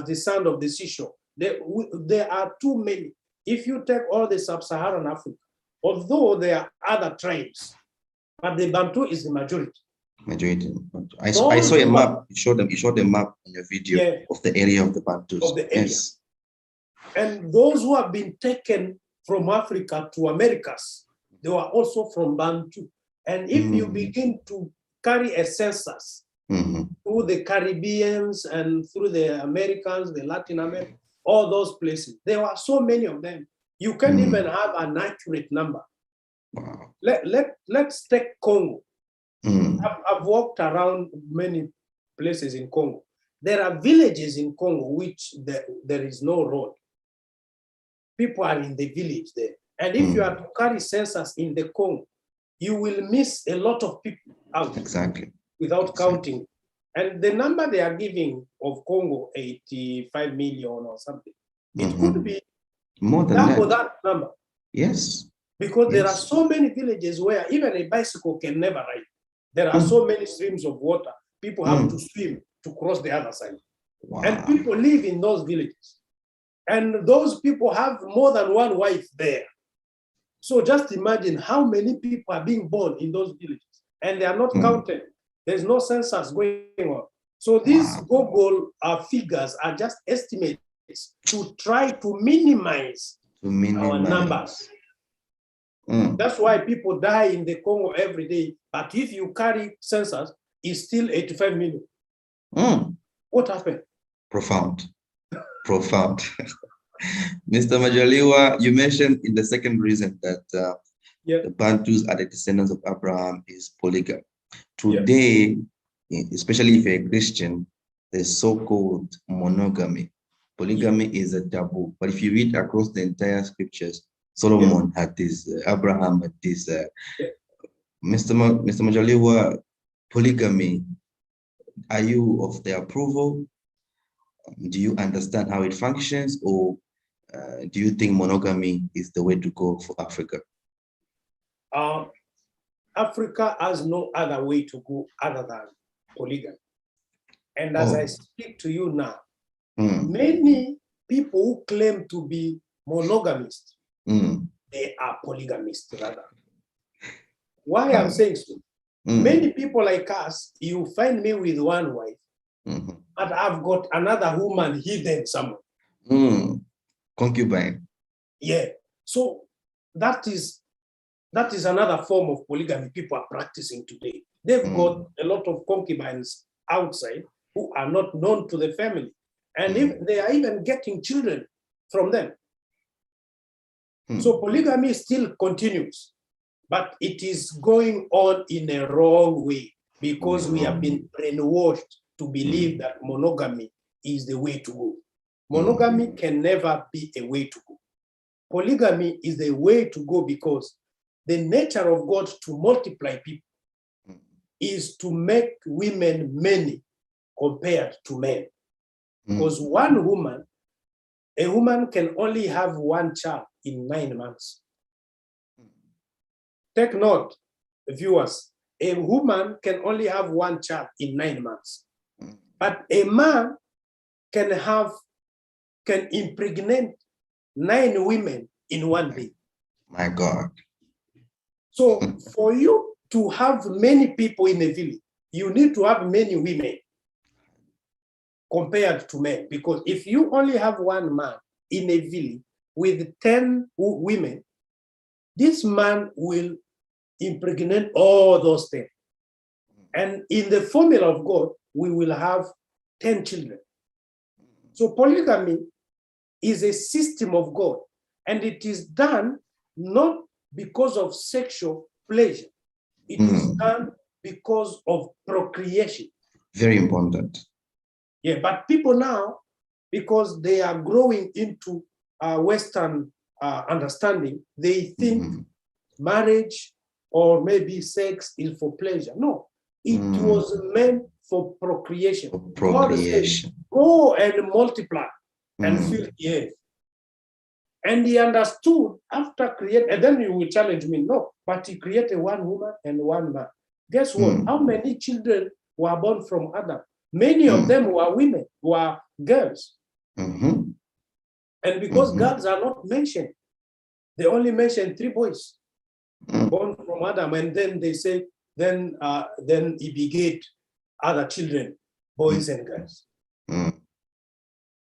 the sand of the seashore. There are too many. If you take all the sub-Saharan Africa, although there are other tribes, but the Bantu is the majority. I saw a map. You showed the map in your video of the area of the Bantus. Of the area. Yes. And those who have been taken from Africa to Americas, they were also from Bantu. And if you begin to carry a census through the Caribbeans and through the Americans, the Latin America, all those places, there were so many of them. You can't even have an accurate number. Wow. Let's take Congo. I've walked around many places in Congo. There are villages in Congo which there is no road. People are in the village there. And if you are to carry census in the Congo, you will miss a lot of people out. Exactly. Without counting. And the number they are giving of Congo, 85 million or something, it could be more than double that number. Yes. Because there are so many villages where even a bicycle can never ride. There are so many streams of water. People have to swim to cross the other side. Wow. And people live in those villages. And those people have more than one wife there. So just imagine how many people are being born in those villages. And they are not counted. There's no census going on. So these Google figures are just estimates to try to minimize our numbers. That's why people die in the Congo every day. But if you carry census, it's still 85 million. What happened? Profound. Profound. Mr. Majaliwa, you mentioned in the second reason that the Bantus are the descendants of Abraham is polygamy. Today, especially if you're a Christian, there's so-called monogamy. Polygamy is a taboo. But if you read across the entire scriptures, Solomon had this, Abraham had this. Mr. Majaliwa, polygamy, are you of the approval? Do you understand how it functions, or do you think monogamy is the way to go for Africa? Africa has no other way to go other than polygamy. And as I speak to you now, many people who claim to be monogamists, they are polygamists rather. Why I'm saying so? Many people like us, you find me with one wife, but I've got another woman hidden somewhere. Concubine. Yeah. So that is another form of polygamy people are practicing today. They've got a lot of concubines outside who are not known to the family. And if they are even getting children from them. So polygamy still continues, but it is going on in a wrong way because we have been brainwashed to believe that monogamy is the way to go. Monogamy can never be a way to go. Polygamy is the way to go because the nature of God to multiply people is to make women many compared to men. Because a woman can only have one child in 9 months. Take note, viewers, a woman can only have one child in 9 months. But a man can impregnate 9 women in one day. My God. So for you to have many people in a village, you need to have many women compared to men. Because if you only have one man in a village with 10 women, this man will impregnate all those 10. And in the formula of God, we will have 10 children. So polygamy is a system of God, and it is done not because of sexual pleasure. It is done because of procreation. Very important. Yeah, but people now, because they are growing into Western understanding, they think marriage or maybe sex is for pleasure. No, it was meant for procreation. God said, go and multiply and fill the earth. And he understood after creating, and then you will challenge me, no, but he created one woman and one man. Guess what? How many children were born from Adam? Many of them were women, were girls. And because girls are not mentioned, they only mention 3 boys born from Adam. And then they say, then he begat other children, boys and girls.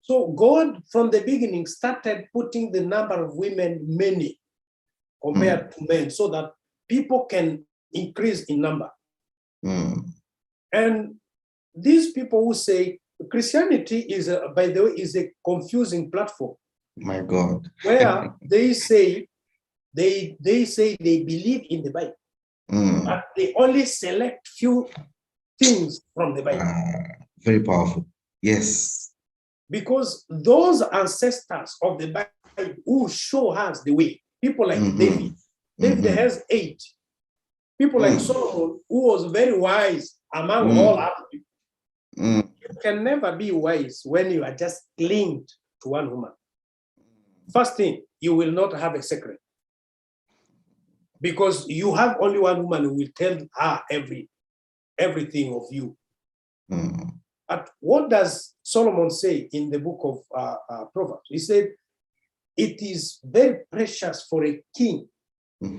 So God, from the beginning, started putting the number of women many compared to men, so that people can increase in number. And these people who say Christianity is, by the way, is a confusing platform. My God. Where they say they believe in the Bible, but they only select few things from the Bible. Very powerful. Yes. Because those ancestors of the Bible who show us the way, people like David has 8. People like Solomon, who was very wise among all other people. You can never be wise when you are just linked to one woman. First thing, you will not have a secret. Because you have only one woman who will tell her everything of you. But what does Solomon say in the book of Proverbs? He said, it is very precious for a king.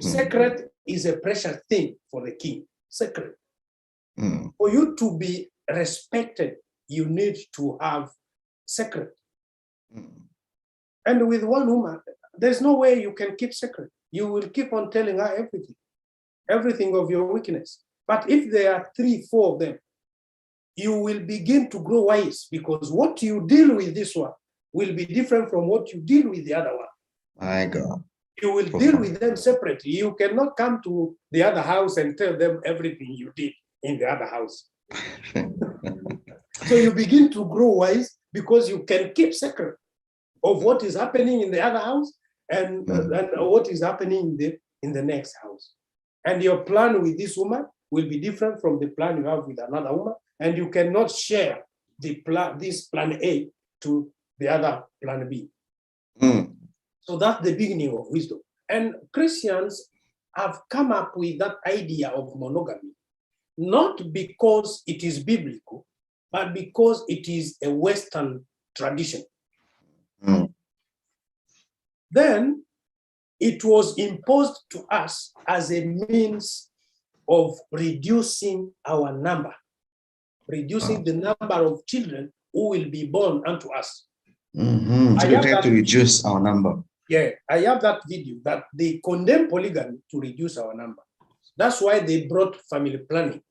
Secret is a precious thing for the king. Secret. For you to be respected, you need to have secret. And with one woman, there's no way you can keep secret. You will keep on telling her everything of your weakness. But if there are 3, 4 of them, you will begin to grow wise, because what you deal with this one will be different from what you deal with the other one. My God. You will deal with them separately. You cannot come to the other house and tell them everything you did in the other house. So you begin to grow wise because you can keep secret of what is happening in the other house and what is happening in the next house. And your plan with this woman will be different from the plan you have with another woman. And you cannot share this plan A to the other plan B. So that's the beginning of wisdom. And Christians have come up with that idea of monogamy, not because it is biblical, but because it is a Western tradition. Then it was imposed to us as a means of reducing our number. Reducing the number of children who will be born unto us. So we try to reduce our number. Yeah, I have that video that they condemn polygamy to reduce our number. That's why they brought family planning.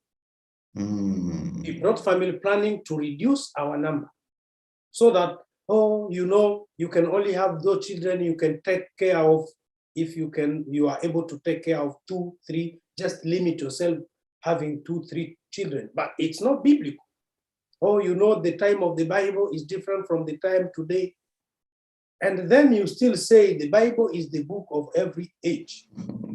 They brought family planning to reduce our number. So that, you can only have those children you can take care of. If you are able to take care of 2, 3, just limit yourself having 2, 3 children, but it's not biblical. The time of the Bible is different from the time today. And then you still say the Bible is the book of every age.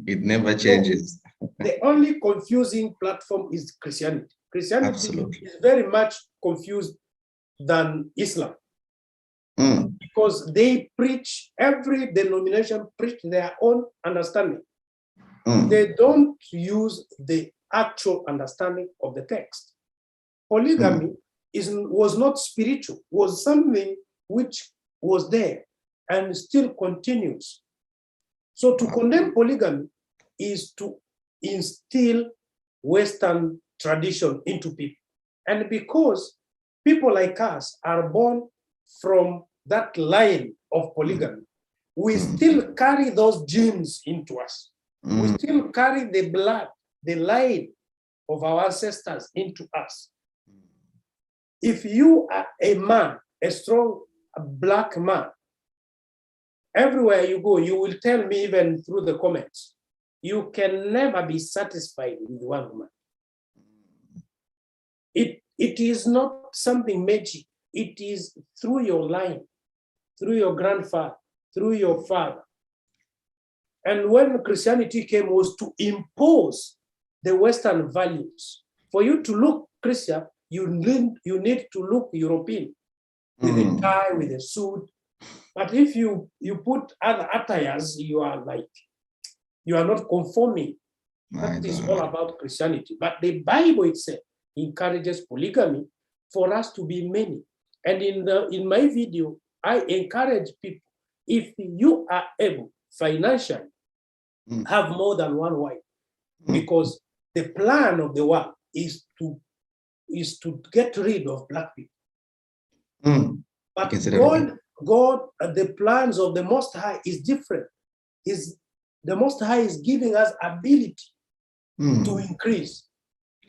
It never changes. So the only confusing platform is Christianity. Christianity Absolutely. is very much confused than Islam. Because they preach, every denomination preach their own understanding. They don't use the actual understanding of the text. Polygamy was not spiritual, was something which was there and still continues. So to condemn polygamy is to instill Western tradition into people. And because people like us are born from that line of polygamy, we still carry those genes into us. We still carry the blood, the line of our ancestors into us. If you are a man, a strong black man, everywhere you go, you will tell me even through the comments, you can never be satisfied with one woman. It is not something magic. it is through your line, through your grandfather, through your father. And when Christianity came, was to impose the Western values. For you to look Christian, you need to look European, with a tie, with a suit. But if you put other attires, you are not conforming. That is all about Christianity. But the Bible itself encourages polygamy for us to be many. And in my video, I encourage people, if you are able financially, have more than one wife, because the plan of the world is to get rid of black people. But God, the plans of the Most High is different. The Most High is giving us ability to increase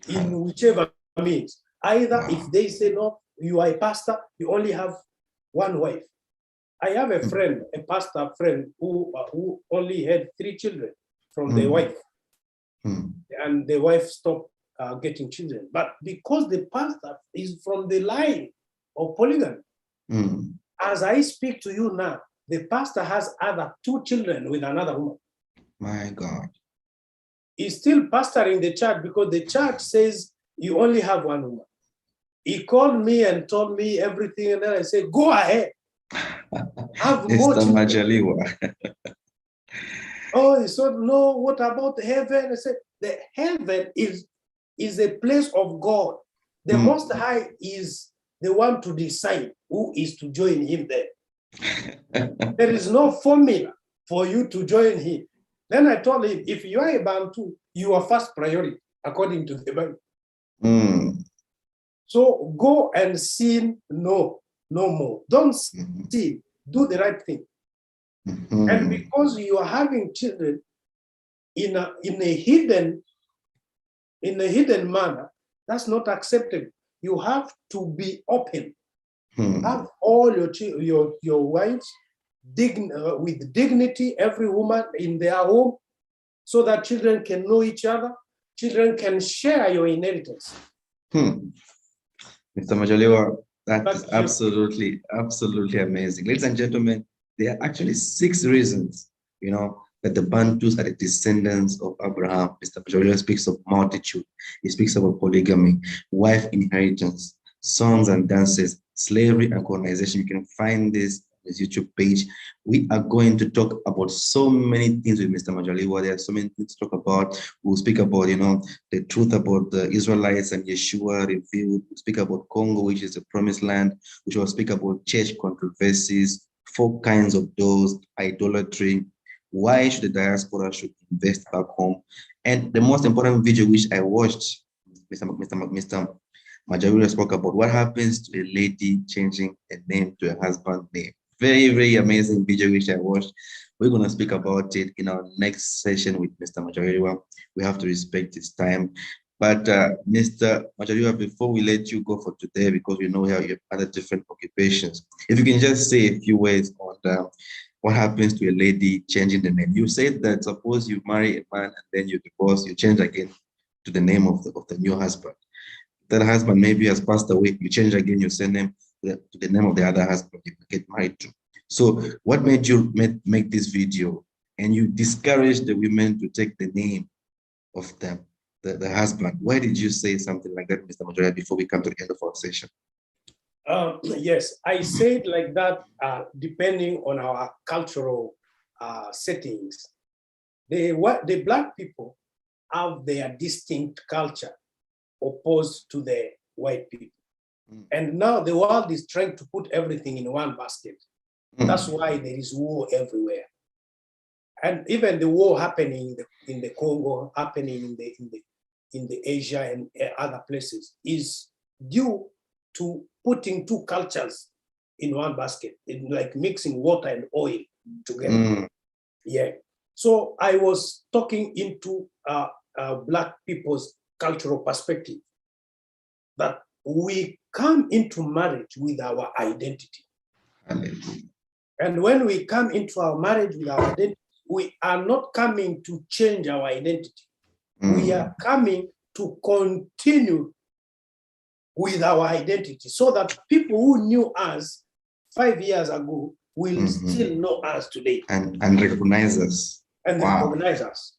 in whichever means. Either if they say, no, you are a pastor, you only have one wife. I have a friend, a pastor friend, who only had 3 children from the wife. And the wife stopped getting children. But because the pastor is from the line of polygamy, as I speak to you now, the pastor has other 2 children with another woman. My God. He's still pastoring the church because the church says you only have one woman. He called me and told me everything, and then I said, go ahead. Have more children. Majaliwa. Oh, he said, no, what about heaven? I said, the heaven is a place of God. The Most High is the one to decide who is to join him there. There is no formula for you to join him. Then I told him, if you are a Bantu, you are first priority, according to the Bible. So go and sin no more. Don't sin, do the right thing. And because you are having children in a hidden manner, that's not acceptable. You have to be open. Have all your wives with dignity, every woman in their home, so that children can know each other. Children can share your inheritance. Mr. Majaliwa, that is absolutely amazing. Ladies and gentlemen, there are actually 6 reasons, that the Bantus are the descendants of Abraham. Mr. Majaliwa speaks of multitude. He speaks about polygamy, wife inheritance, songs and dances, slavery and colonization. You can find this on his YouTube page. We are going to talk about so many things with Mr. Majaliwa. There are so many things to talk about. We'll speak about, the truth about the Israelites and Yeshua revealed. We'll speak about Congo, which is the promised land. We will speak about church controversies, 4 kinds of doors, idolatry, why should the diaspora should invest back home. And the most important video which I watched, Mr. Majaliwa spoke about what happens to a lady changing a name to a husband's name. Very, very amazing video which I watched. We're going to speak about it in our next session with Mr. Majaliwa. We have to respect his time. But Mr. Majaliwa, before we let you go for today, because we know you have other different occupations, if you can just say a few words on what happens to a lady changing the name. You said that suppose you marry a man and then you divorce, you change again to the name of the new husband. That husband maybe has passed away, you change again your surname to the name of the other husband you get married to. So what made you make this video and you discourage the women to take the name of the husband? Why did you say something like that, Mr. Majaliwa, before we come to the end of our session? Yes, I said like that, depending on our cultural settings. The Black people have their distinct culture opposed to the white people. And now the world is trying to put everything in one basket. That's why there is war everywhere. And even the war happening in the Congo, happening in the Asia and other places, is due to putting 2 cultures in one basket, like mixing water and oil together. Yeah. So I was talking into Black people's cultural perspective, that we come into marriage with our identity. And when we come into our marriage with our identity, we are not coming to change our identity. We are coming to continue with our identity, so that people who knew us 5 years ago will still know us today. And recognize us. And recognize us.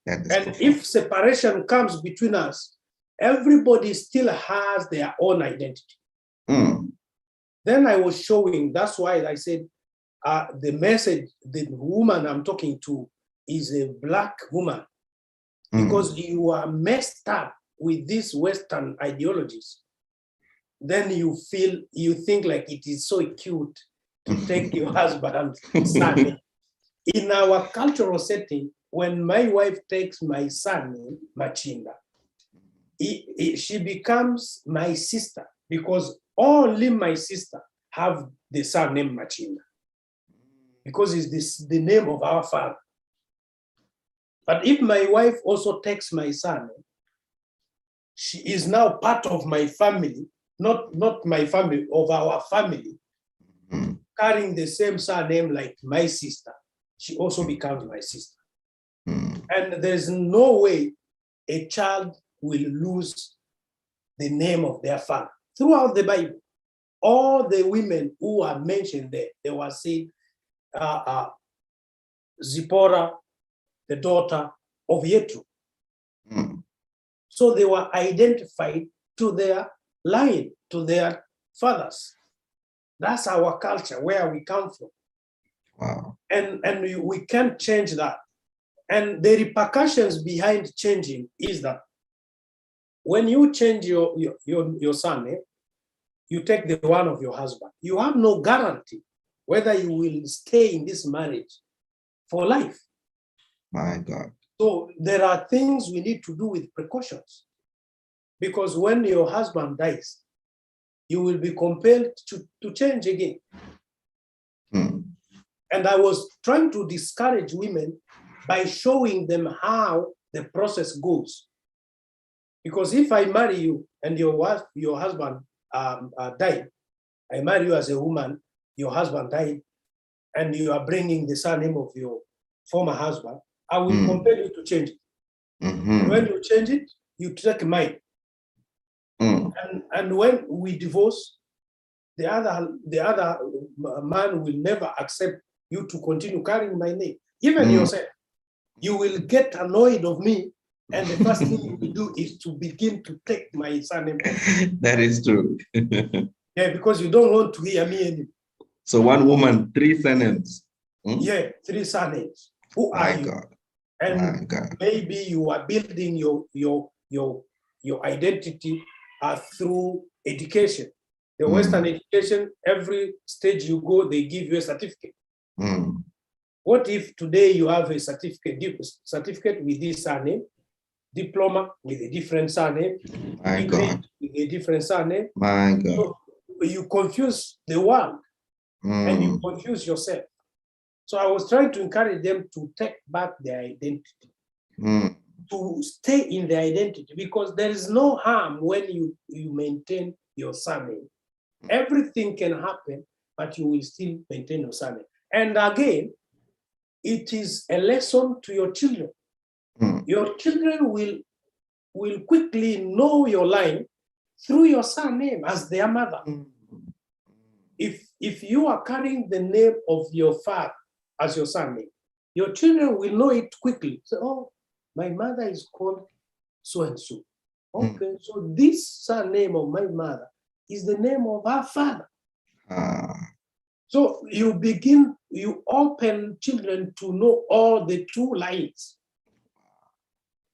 And profound. If separation comes between us, everybody still has their own identity. Then I was showing, that's why I said the message, the woman I'm talking to is a Black woman, because you are messed up with these Western ideologies. Then you think like it is so cute to take your husband and son. In our cultural setting, when my wife takes my son, Machinda, she becomes my sister, because only my sister have the son named Machinda, because it's the name of our father. But if my wife also takes my son, she is now part of my family, not my family, of our family, carrying the same surname like my sister. She also becomes my sister. And there's no way a child will lose the name of their father. Throughout the Bible, all the women who are mentioned there, they were saying, Zipporah, the daughter of Yetro. So they were identified to their line, to their fathers. That's our culture, where we come from. Wow. And we can't change that. And the repercussions behind changing is that when you change your son, you take the one of your husband, you have no guarantee whether you will stay in this marriage for life. My God. So there are things we need to do with precautions, because when your husband dies, you will be compelled to change again. And I was trying to discourage women by showing them how the process goes. Because if I marry you and your husband died, I marry you as a woman, your husband died, and you are bringing the surname of your former husband, I will compel you to change it. And when you change it, you take mine. And when we divorce, the other man will never accept you to continue carrying my name. Even yourself, you will get annoyed of me, and the first thing you will do is to begin to take my surname. That is true. Yeah, because you don't want to hear me anymore. So one woman, 3 surnames. Yeah, 3 surnames. Who are you? God. And maybe you are building your identity through education. The Western education, every stage you go, they give you a certificate. What if today you have a certificate with this surname, diploma with a different surname, degree with a different surname? My God. So you confuse the world and you confuse yourself. So I was trying to encourage them to take back their identity, to stay in their identity, because there is no harm when you maintain your surname. Everything can happen, but you will still maintain your surname. And again, it is a lesson to your children. Your children will quickly know your line through your surname as their mother. If you are carrying the name of your father as your surname, your children will know it quickly. So, oh, my mother is called so-and-so. Okay, so this surname of my mother is the name of her father. So you open children to know all the 2 lines.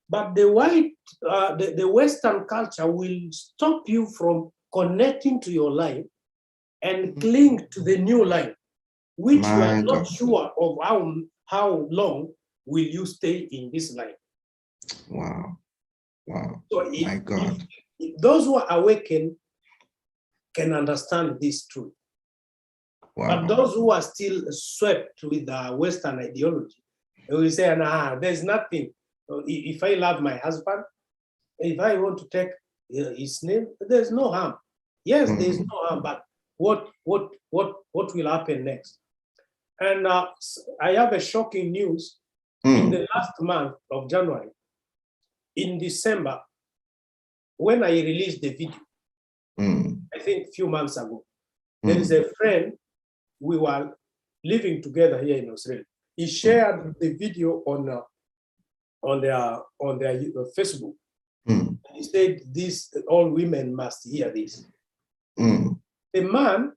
But the Western culture will stop you from connecting to your line and cling to the new line, which you are not sure of how long will you stay in this line. Wow. So My God. if those who are awakened can understand this truth. But those who are still swept with the Western ideology, they will say, nah, there's nothing. If I love my husband, if I want to take his name, there's no harm. Yes, there's no harm, but what will happen next? And I have a shocking news. In the last month of January, in December, when I released the video, I think a few months ago. There is a friend, we were living together here in Australia. He shared the video on their Facebook. He said, "This all women must hear this." The man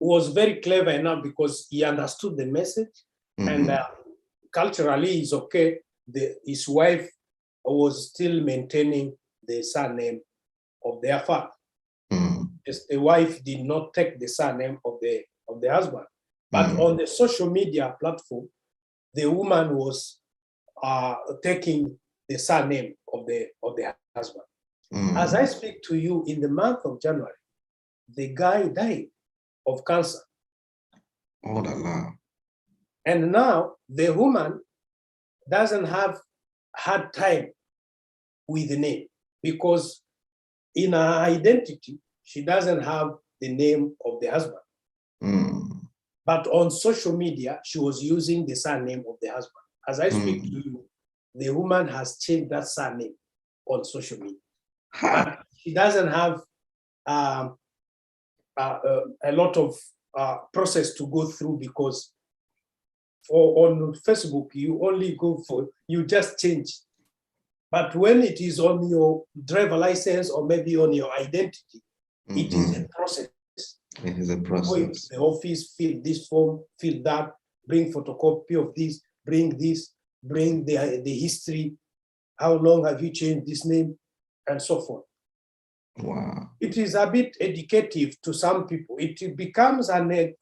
was very clever enough because he understood the message, and culturally it's okay. His wife was still maintaining the surname of their father. The wife did not take the surname of the husband, but on the social media platform, the woman was taking the surname of the husband. As I speak to you, in the month of January, the guy died of cancer. Oh la la. And now the woman doesn't have hard time with the name because in her identity, she doesn't have the name of the husband. But on social media, she was using the surname of the husband. As I speak to you, the woman has changed that surname on social media. But she doesn't have a lot of process to go through because on Facebook, you only you just change. But when it is on your driver license or maybe on your identity, it is a process. It is a process. Go into the office, fill this form, fill that, bring photocopy of this, bring the history. How long have you changed this name? And so forth. Wow. It is a bit educative to some people. It becomes an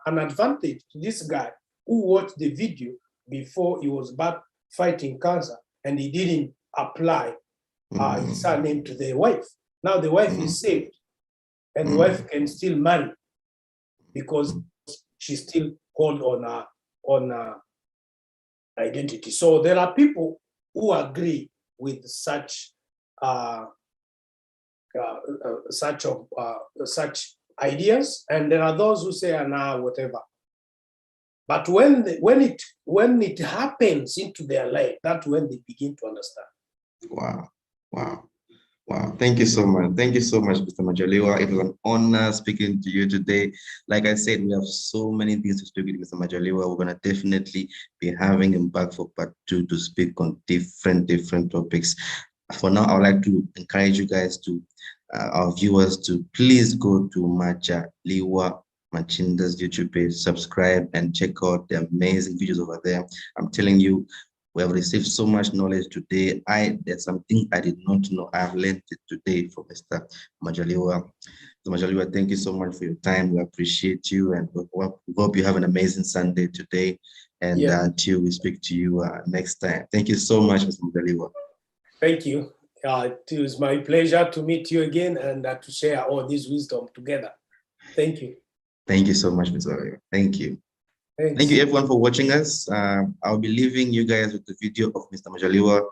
advantage to this guy who watched the video before he was back fighting cancer and he didn't apply his surname to the wife. Now the wife is saved and the wife can still marry because she still hold on her identity. So there are people who agree with such ideas, and there are those who say, "Nah, whatever." But when it happens into their life, that's when they begin to understand. Wow. Thank you so much. Thank you so much, Mr. Majaliwa. It was an honor speaking to you today. Like I said, we have so many things to speak with Mr. Majaliwa. We're going to definitely be having him back for part 2 to speak on different topics. For now, I would like to encourage you guys our viewers to please go to Majaliwa Machinda's YouTube page, subscribe and check out the amazing videos over there. I'm telling you, we have received so much knowledge today. There's something I did not know. I have learned it today from Mr. Majaliwa. Mr. Majaliwa, thank you so much for your time. We appreciate you and we hope you have an amazing Sunday today. And until we speak to you next time. Thank you so much, Mr. Majaliwa. Thank you. It was my pleasure to meet you again and to share all this wisdom together. Thank you. Thank you so much, Mr. Majaliwa. Thank you. Thanks. Thank you everyone for watching us. I'll be leaving you guys with the video of Mr. Majaliwa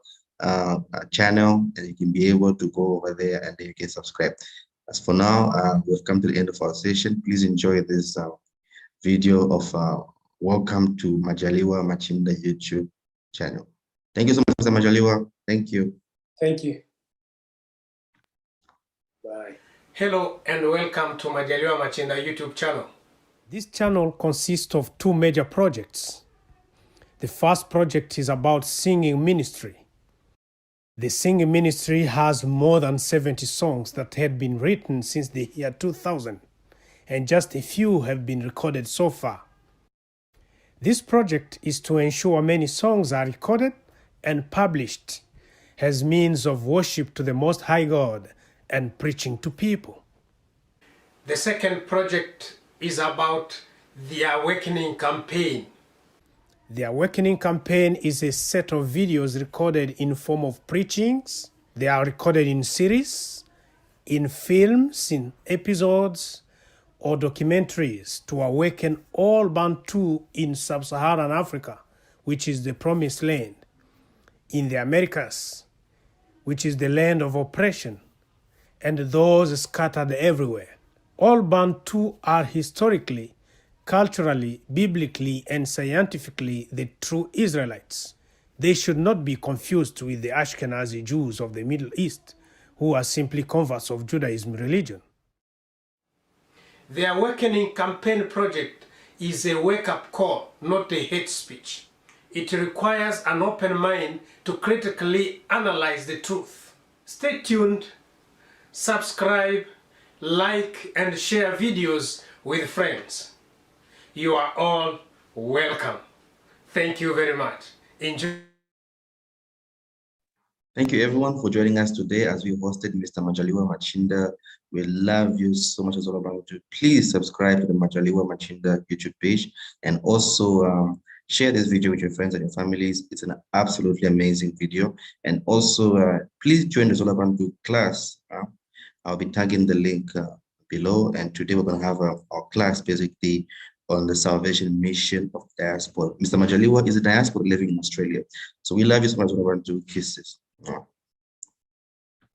channel, and you can be able to go over there and then you can subscribe. As for now, we've come to the end of our session. Please enjoy this video of welcome to Majaliwa Machinda YouTube channel. Thank you so much, Mr. Majaliwa. Thank you. Thank you. Bye. Hello and welcome to Majaliwa Machinda YouTube channel. This channel consists of 2 major projects. The first project is about singing ministry. The singing ministry has more than 70 songs that had been written since the year 2000, and just a few have been recorded so far. This project is to ensure many songs are recorded and published as means of worship to the Most High God and preaching to people. The second project is about the Awakening Campaign. The Awakening Campaign is a set of videos recorded in form of preachings. They are recorded in series, in films, in episodes, or documentaries to awaken all Bantu in sub-Saharan Africa, which is the Promised Land, in the Americas, which is the land of oppression, and those scattered everywhere. All Bantu are historically, culturally, biblically, and scientifically the true Israelites. They should not be confused with the Ashkenazi Jews of the Middle East, who are simply converts of Judaism religion. The Awakening Campaign Project is a wake-up call, not a hate speech. It requires an open mind to critically analyze the truth. Stay tuned, subscribe, like, and share videos with friends. You are all welcome. Thank you very much. Enjoy. Thank you everyone for joining us today as we hosted Mr. Majaliwa Machinda. We love you so much, Zola Bantu. Please subscribe to the Majaliwa Machinda YouTube page and also share this video with your friends and your families. It's an absolutely amazing video. And also please join the Zola Bantu class. I'll be tagging the link below. And today we're going to have our class basically on the salvation mission of diaspora. Mr. Majaliwa is a diaspora living in Australia. So we love you so much, Zola Bantu. Kisses.